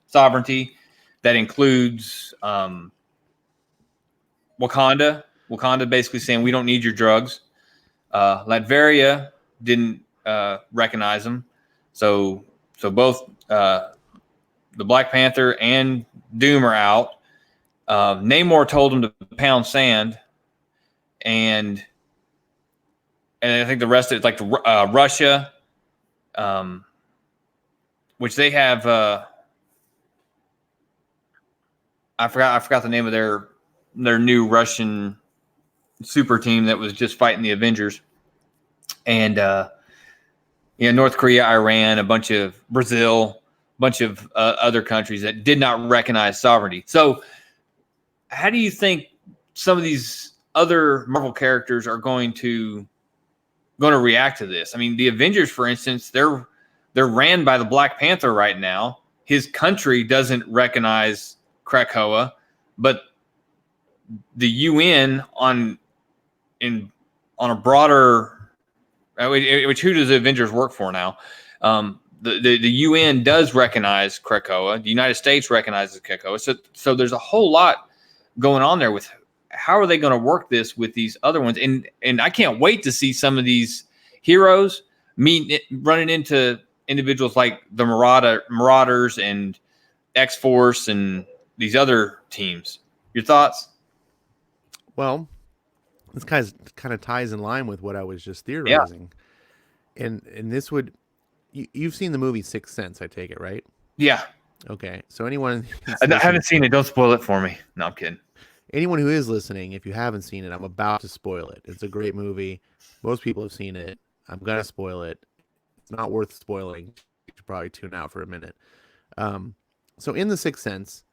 sovereignty. That includes Wakanda. Wakanda basically saying we don't need your drugs. Latveria didn't recognize them, so both the Black Panther and Doom are out. Namor told him to pound sand, and I think the rest of it, like Russia, which they have. I forgot the name of their new Russian super team that was just fighting the Avengers, and North Korea, Iran, a bunch of Brazil, a bunch of other countries that did not recognize sovereignty. So how do you think some of these other Marvel characters are going to react to this? I mean, the Avengers, for instance, they're ran by the Black Panther right now. His country doesn't recognize Krakoa, but the UN on a broader, which who does the Avengers work for now? The UN does recognize Krakoa. The United States recognizes Krakoa. So there's a whole lot going on there with how are they going to work this with these other ones? And I can't wait to see some of these heroes running into individuals like the Marauders and X-Force and these other teams. Your thoughts? Well, this kind of ties in line with what I was just Yeah. theorizing. And this would you've seen the movie Sixth Sense, I take it, right? Yeah. Okay. So anyone I haven't seen it. Don't spoil it for me. No, I'm kidding. Anyone who is listening, if you haven't seen it, I'm about to spoil it. It's a great movie. Most people have seen it. I'm gonna spoil it. It's not worth spoiling. You should probably tune out for a minute. So in the Sixth Sense,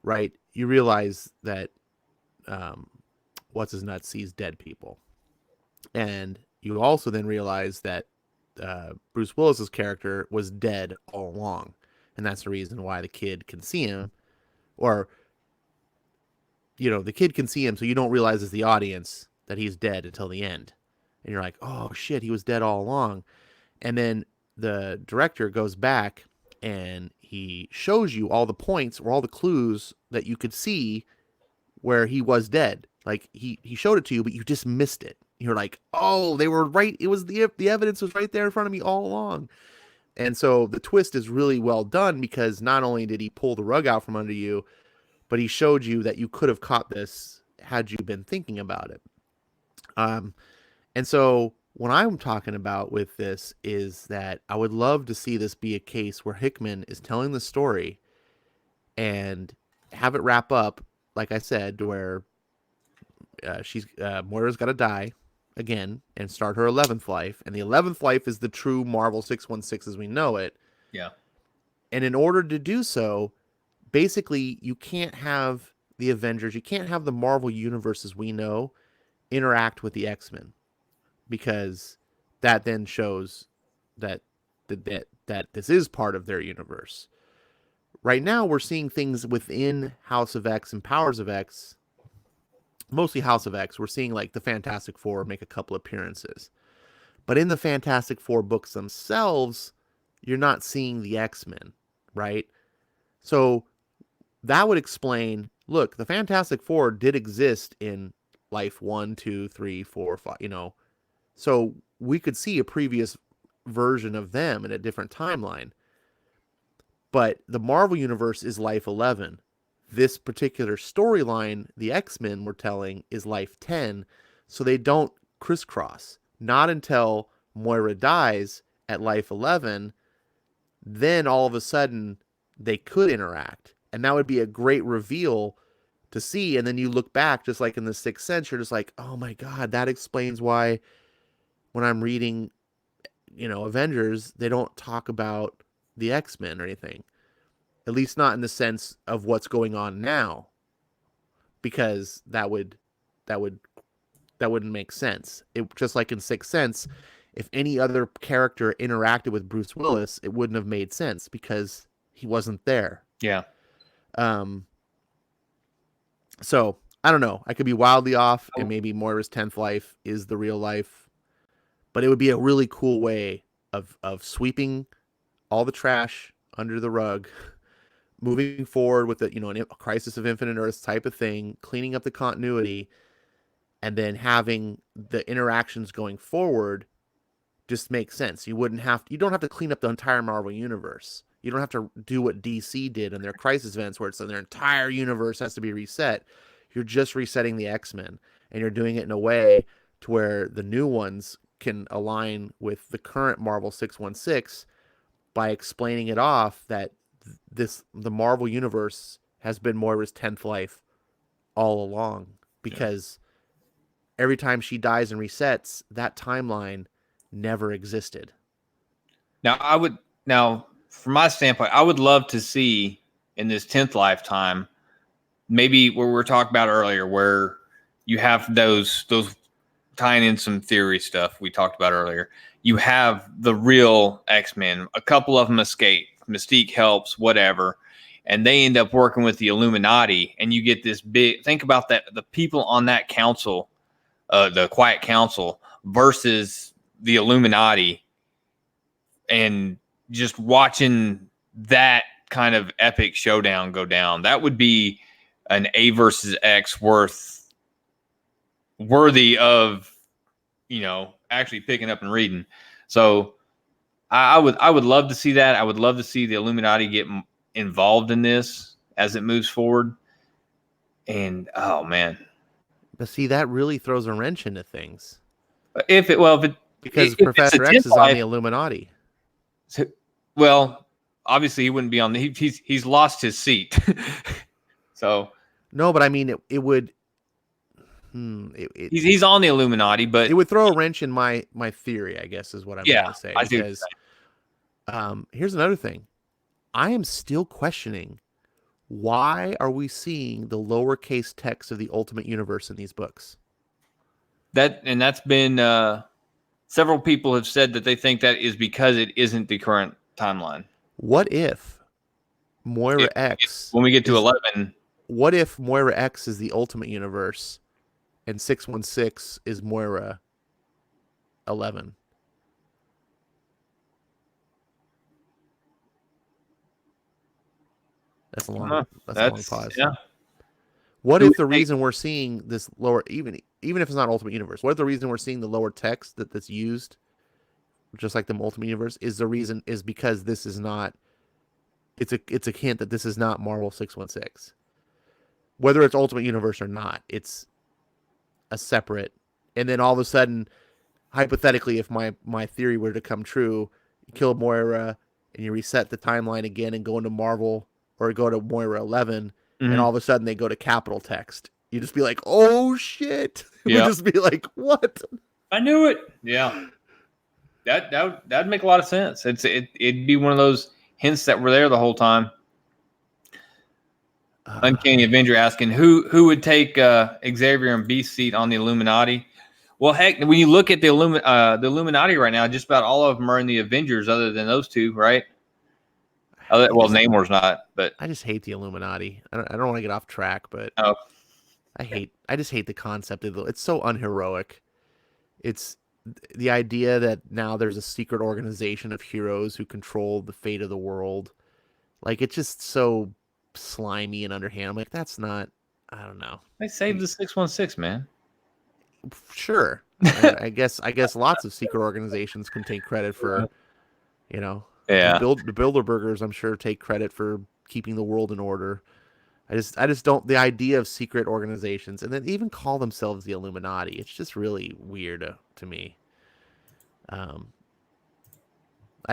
right, you realize that what's his nuts sees dead people, and you also then realize that Bruce Willis's character was dead all along, and that's the reason why the kid can see him, or the kid can see him, so you don't realize as the audience that he's dead until the end, and you're like, oh shit, he was dead all along, and then the director goes back and he shows you all the points or all the clues that you could see where he was dead. Like he showed it to you, but you just missed it. You're like, oh, they were right. It was the evidence was right there in front of me all along. And so the twist is really well done because not only did he pull the rug out from under you, but he showed you that you could have caught this had you been thinking about it. And so what I'm talking about with this is that I would love to see this be a case where Hickman is telling the story and have it wrap up, like I said, where Moira's got to die again and start her 11th life, and the 11th life is the true Marvel 616 as we know it. Yeah. And in order to do so, basically you can't have the Avengers, you can't have the Marvel universe as we know interact with the X-Men, because that then shows that this is part of their universe. Right now we're seeing things within House of X and Powers of X, mostly House of X. We're seeing like the Fantastic Four make a couple appearances. But in the Fantastic Four books themselves, you're not seeing the X-Men, right? So that would explain, look, the Fantastic Four did exist in life 1, 2, 3, 4, 5, So we could see a previous version of them in a different timeline. But the Marvel Universe is life 11. This particular storyline, the X-Men were telling, is life 10. So they don't crisscross. Not until Moira dies at life 11, then all of a sudden they could interact. And that would be a great reveal to see. And then you look back, just like in the Sixth Sense, you're just like, oh my God, that explains why when I'm reading, Avengers, they don't talk about the X-Men or anything. At least not in the sense of what's going on now. Because that wouldn't make sense. It just like in Sixth Sense, if any other character interacted with Bruce Willis, it wouldn't have made sense because he wasn't there. Yeah. So I don't know. I could be wildly off, and maybe Moira's 10th life is the real life, but it would be a really cool way of sweeping all the trash under the rug, moving forward with a Crisis of Infinite Earths type of thing, cleaning up the continuity, and then having the interactions going forward just make sense. You don't have to clean up the entire Marvel universe. You don't have to do what DC did in their Crisis events where it's their entire universe has to be reset. You're just resetting the X-Men, and you're doing it in a way to where the new ones can align with the current Marvel 616 by explaining it off that the Marvel universe has been Moira's 10th life all along, because every time she dies and resets, that timeline never existed. Now, from my standpoint, I would love to see in this 10th lifetime, maybe where we were talking about earlier, where you have those tying in some theory stuff we talked about earlier. You have the real X-Men. A couple of them escape. Mystique helps, whatever. And they end up working with the Illuminati. And you get this big, think about that, the people on that council, the Quiet Council versus the Illuminati, and just watching that kind of epic showdown go down. That would be an A versus X worth worthy of, actually picking up and reading. So I would love to see that. I would love to see the Illuminati get involved in this as it moves forward. And oh man, But see, that really throws a wrench into things if because it's Professor a X is on life, the Illuminati. well, obviously he wouldn't be on the. He's lost his seat. So No, but I mean, it would. he's on the Illuminati, but it would throw a wrench in my theory, I guess, is what I'm trying to say. I see. Because here's another thing. I am still questioning, why are we seeing the lowercase text of the Ultimate Universe in these books? That's been several people have said that they think that is because it isn't the current timeline. What if Moira X, when we get to 11, what if Moira X is the Ultimate Universe and 616 is Moira 11? That's a long pause. Yeah. What if the reason we're seeing this lower, even if it's not Ultimate Universe, what if the reason we're seeing the lower text that's used, just like the Ultimate Universe, is because this is not, it's a hint that this is not Marvel 616. Whether it's Ultimate Universe or not, it's a separate, and then all of a sudden, hypothetically, if my theory were to come true, you kill Moira and you reset the timeline again and go into Marvel or go to Moira 11, and all of a sudden they go to capital text. You just be like, oh shit. Yeah. We'd just be like, what? I knew it. Yeah. That'd make a lot of sense. It'd be one of those hints that were there the whole time. Uncanny Avenger asking who would take Xavier and Beast's seat on the Illuminati. Well, heck, when you look at the Illuminati right now, just about all of them are in the Avengers, other than those two, right? Well, Namor's not, but I just hate the Illuminati. I don't want to get off track, but I just hate the concept of it. It's so unheroic. It's the idea that now there's a secret organization of heroes who control the fate of the world. Like, it's just so slimy and underhand. I'm like, that's not. I don't know. They saved the 616, man. Sure, I guess lots of secret organizations can take credit for, Yeah. The Bilderbergers, I'm sure, take credit for keeping the world in order. I just don't, the idea of secret organizations and then even call themselves the Illuminati, it's just really weird to me. I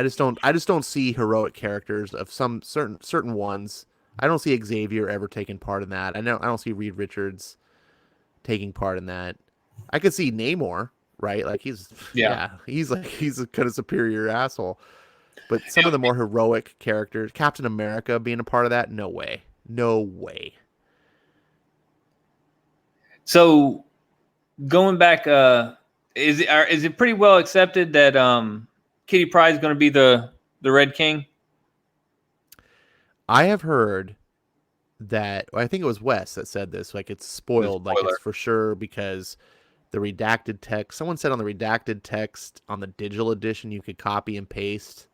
just don't see heroic characters of some certain ones. I don't see Xavier ever taking part in that. I don't see Reed Richards taking part in that. I could see Namor, right? Like he's a kind of superior asshole. But some of the more heroic characters, Captain America being a part of that, no way. No way. So going back, is it pretty well accepted that Kitty Pryde is going to be the Red King? I have heard that, I think it was Wes that said this, like it's spoiled, like it's for sure because the redacted text, someone said on the redacted text on the digital edition you could copy and paste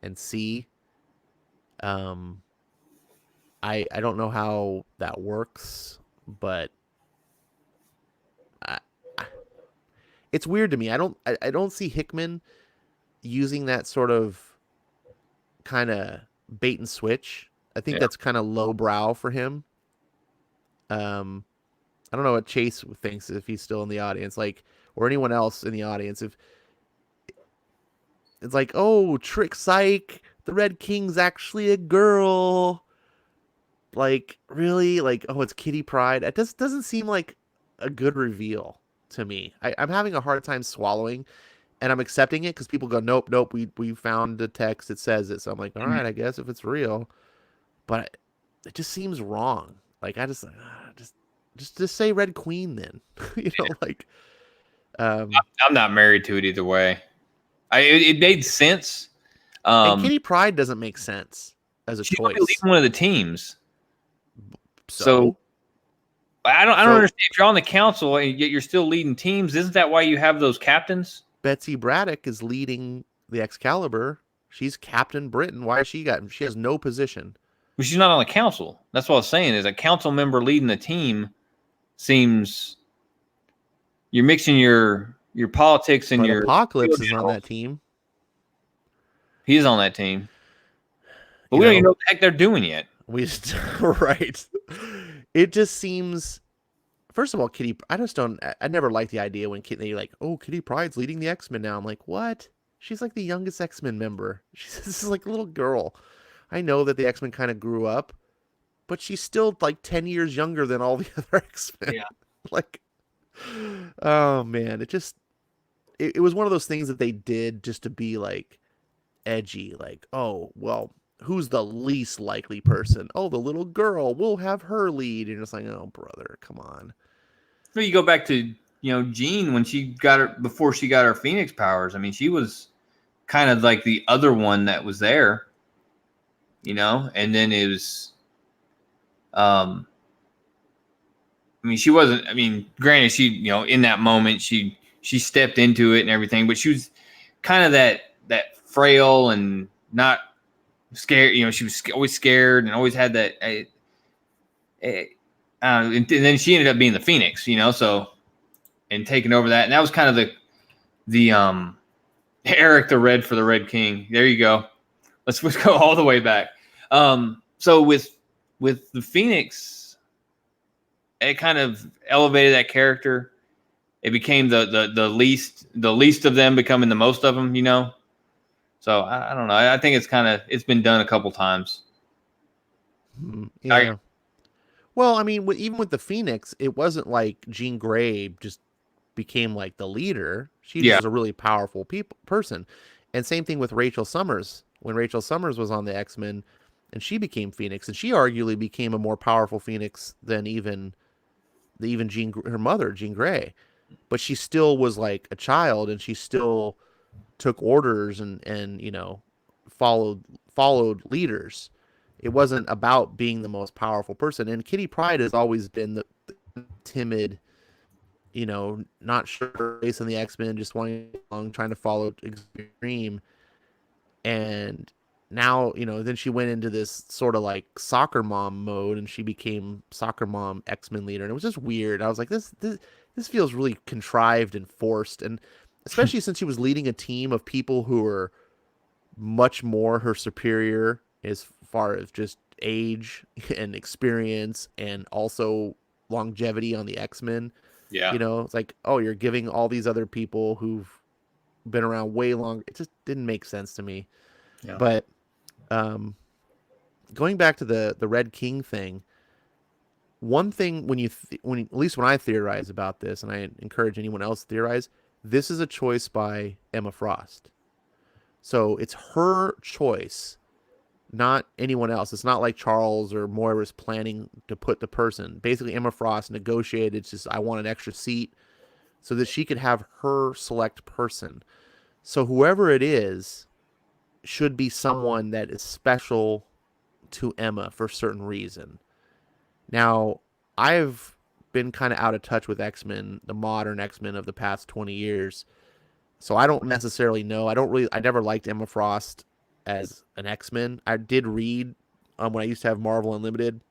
and see. I don't know how that works, but it's weird to me. I don't see Hickman using that sort of kind of bait and switch. I think that's kind of lowbrow for him. I don't know what Chase thinks if he's still in the audience, like, or anyone else in the audience. If it's like, oh, trick psych, the Red King's actually a girl. Like, really? Like, oh, it's Kitty Pryde. It just doesn't seem like a good reveal to me. I'm having a hard time swallowing, and I'm accepting it because people go, nope, we found the text that says it. So I'm like, all right, I guess if it's real. But it just seems wrong. Like, I just say Red Queen then. Like. I'm not married to it either way. It made sense. And Kitty Pryde doesn't make sense as a choice. She's one of the teams. So I don't understand. If you're on the council and yet you're still leading teams, isn't that why you have those captains? Betsy Braddock is leading the Excalibur. She's Captain Britain. Why has she has no position? Well, she's not on the council. That's what I was saying. Is a council member leading the team seems you're mixing your politics and But your Apocalypse field is on that generals. team. He's on that team, but You we don't even know, know what the heck they're doing yet. we right. It just seems. First of all, Kitty. I just don't. I never liked the idea when Kitty like, oh, Kitty Pryde's leading the X-Men now. I'm like, what? She's like the youngest X-Men member. This is like a little girl. I know that the X-Men kind of grew up, but she's still like 10 years younger than all the other X-Men. Yeah. Like, oh man, it was one of those things that they did just to be like edgy, like, oh, well, who's the least likely person? Oh, the little girl, we'll have her lead. And it's like, oh, brother, come on. So you go back to Jean when she got her before she got her Phoenix powers. I mean, she was kind of like the other one that was there, and then it was, I mean, she wasn't. I mean, granted, she in that moment she stepped into it and everything, but she was kind of that frail and not scared. She was always scared and always had that. And then she ended up being the Phoenix, so and taking over that, and that was kind of the Eric the Red for the Red King. There you go. Let's go all the way back. So with the Phoenix, it kind of elevated that character. It became the least of them becoming the most of them, So I don't know. I think it's been done a couple times. Yeah. Well, I mean, even with the Phoenix, it wasn't like Jean Grey just became like the leader. She just was a really powerful person. And same thing with Rachel Summers. When Rachel Summers was on the X-Men and she became Phoenix, and she arguably became a more powerful Phoenix than even her mother, Jean Grey. But she still was like a child, and she still took orders and followed leaders. It wasn't about being the most powerful person. And Kitty Pryde has always been the timid, not sure face in the X-Men, just wanting along, trying to follow Extreme. And now, then she went into this sort of like soccer mom mode, and she became soccer mom X-Men leader. And it was just weird. I was like, this feels really contrived and forced. And especially since she was leading a team of people who were much more her superior as far as just age and experience and also longevity on the X-Men. Yeah. It's like, oh, you're giving all these other people who've been around way longer. It just didn't make sense to me. Yeah. But going back to the Red King thing, one thing when at least when I theorize about this, and I encourage anyone else to theorize, this is a choice by Emma Frost. So it's her choice, not anyone else. It's not like Charles or Moira's planning to put the person. Basically, Emma Frost negotiated. It's just, I want an extra seat so that she could have her select person. So whoever it is should be someone that is special to Emma for a certain reason. Now, I've been kind of out of touch with X-Men, the modern X-Men of the past 20 years. So I don't necessarily know. I never liked Emma Frost as an X-Men. I did read when I used to have Marvel Unlimited.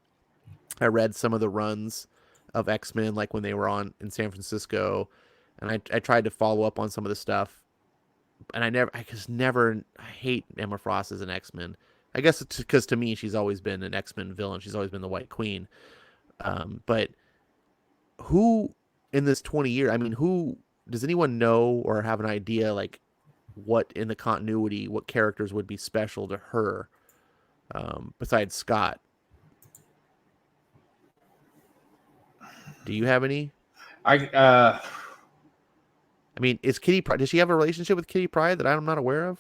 I read some of the runs of X-Men, like when they were on in San Francisco, and I tried to follow up on some of the stuff. And I hate Emma Frost as an X-Men. I guess it's because to me she's always been an X-Men villain. She's always been the White Queen. But who in this 20 years? I mean, who does anyone know or have an idea like what in the continuity, what characters would be special to her besides Scott? Do you have any? I mean, is Kitty Pryde? Does she have a relationship with Kitty Pryde that I'm not aware of?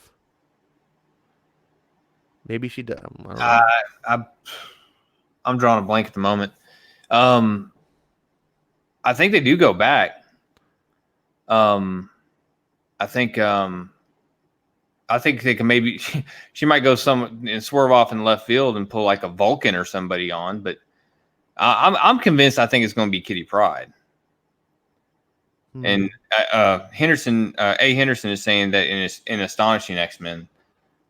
Maybe she does. I don't know. I'm drawing a blank at the moment. I think they do go back. I think they can maybe she might go some and swerve off in left field and pull like a Vulcan or somebody on, but I'm convinced. I think it's going to be Kitty Pryde. And Henderson is saying that in Astonishing X-Men,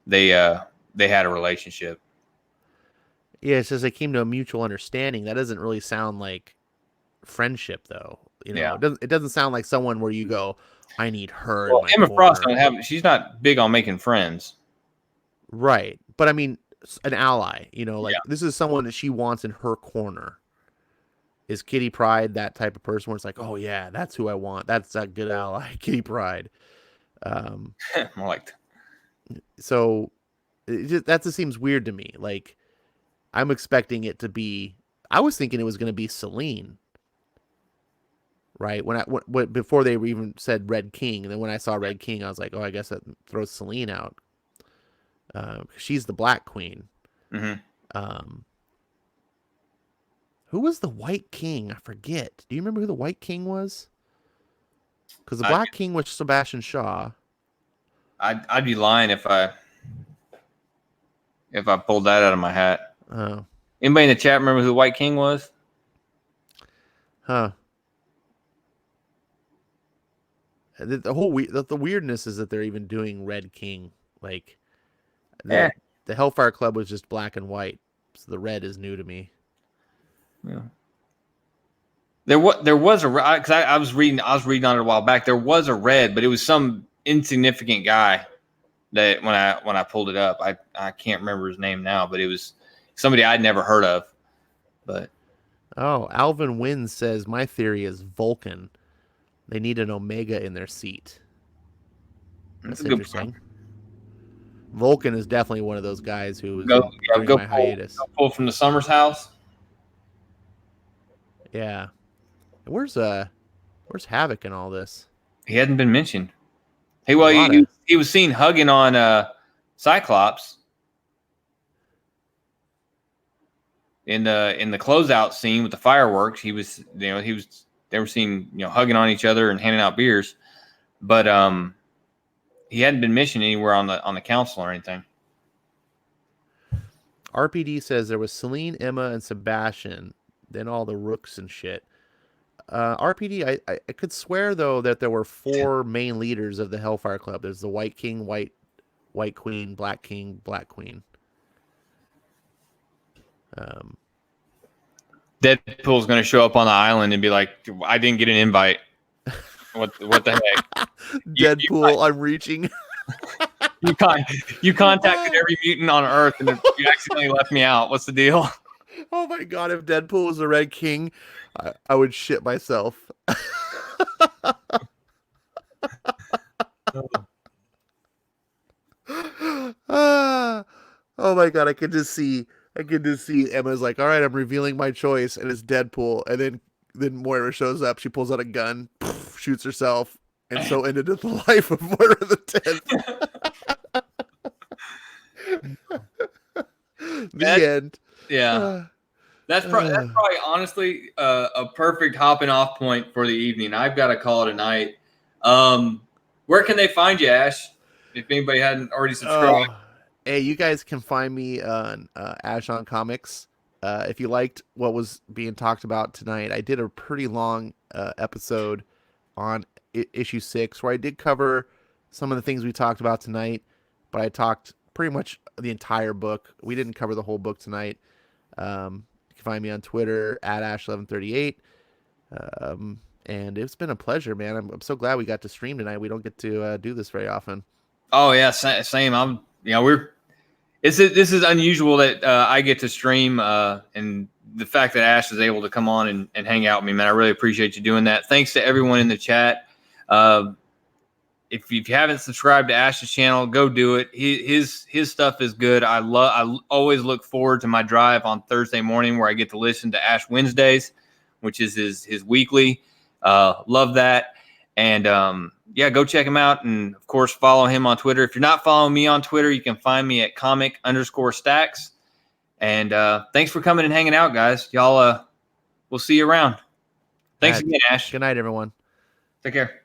they had a relationship. Yeah, it says they came to a mutual understanding. That doesn't really sound like friendship, though. You know, Yeah. it doesn't sound like someone where you go, I need her in Well, my Emma Frost corner. don't have. She's not big on making friends. Right. But I mean, an ally, you know, like Yeah. this is someone that she wants in her corner. Is Kitty Pryde that type of person where it's like, oh yeah, that's who I want. That's a good ally, Kitty Pryde. Um, More like so that just seems weird to me. Like I'm expecting it to be. I was thinking it was going to be Celine, right? When before they even said Red King, and then when I saw Red King, I was like, oh, I guess that throws Celine out. She's the Black Queen. hmm Um, who was the White King? I forget. Do you remember who the White King was? Because the I, Black King was Sebastian Shaw. I'd be lying if I pulled that out of my hat. Oh, Anybody in the chat remember who the White King was? huh. The weirdness is that they're even doing Red King. Like Yeah. the Hellfire Club was just black and white, so the red is new to me. Yeah. There was a because I was reading on it a while back. There was a red, but it was some insignificant guy that when I pulled it up, I can't remember his name now, but it was somebody I'd never heard of. But Oh, Alvin Wynn says my theory is Vulcan. They need an Omega in their seat. that's That's a good point. interesting. Vulcan is definitely one of those guys who was Go during my hiatus. pull from the Summers house. Yeah. Where's Havoc in all this? He hadn't been mentioned. Hey, A well, lot of he was seen hugging on Cyclops in the closeout scene with the fireworks. They were seen hugging on each other and handing out beers, but he hadn't been mentioned anywhere on the council or anything. RPD says there was Celine, Emma, and Sebastian, then all the rooks and shit. RPD, I could swear though that there were 4 main leaders of the Hellfire Club. There's the White King, White Queen, Black King, Black Queen. Deadpool's going to show up on the island and be like, "I didn't get an invite." What the heck? Deadpool, I'm reaching. You contacted every mutant on Earth and you accidentally left me out. What's the deal? Oh my god, if Deadpool was the Red King, I would shit myself. Oh my god, I could just see Emma's like, all right, I'm revealing my choice, and it's Deadpool, and then Moira shows up, she pulls out a gun, shoots herself, and so ended the life of Moira the 10th. End. Yeah. That's probably honestly a perfect hopping off point for the evening. I've got to call it a night. Where can they find you, Ash? If anybody hadn't already subscribed. Hey, you guys can find me on Ash on Comics. If you liked what was being talked about tonight, I did a pretty long episode on issue 6 where I did cover some of the things we talked about tonight, but I talked pretty much the entire book. We didn't cover the whole book tonight. You can find me on Twitter at Ash1138. And it's been a pleasure, man. I'm so glad we got to stream tonight. We don't get to do this very often. Oh yeah, same. This is unusual that I get to stream, and the fact that Ash is able to come on and hang out with me, man. I really appreciate you doing that. Thanks to everyone in the chat. If you haven't subscribed to Ash's channel, go do it. His stuff is good. I always look forward to my drive on Thursday morning where I get to listen to Ash Wednesdays, which is his weekly. Love that. And yeah, go check him out. And of course, follow him on Twitter. If you're not following me on Twitter, you can find me at comic_stacks. And thanks for coming and hanging out, guys. Y'all, we'll see you around. Thanks again, Ash. Good night, everyone. Take care.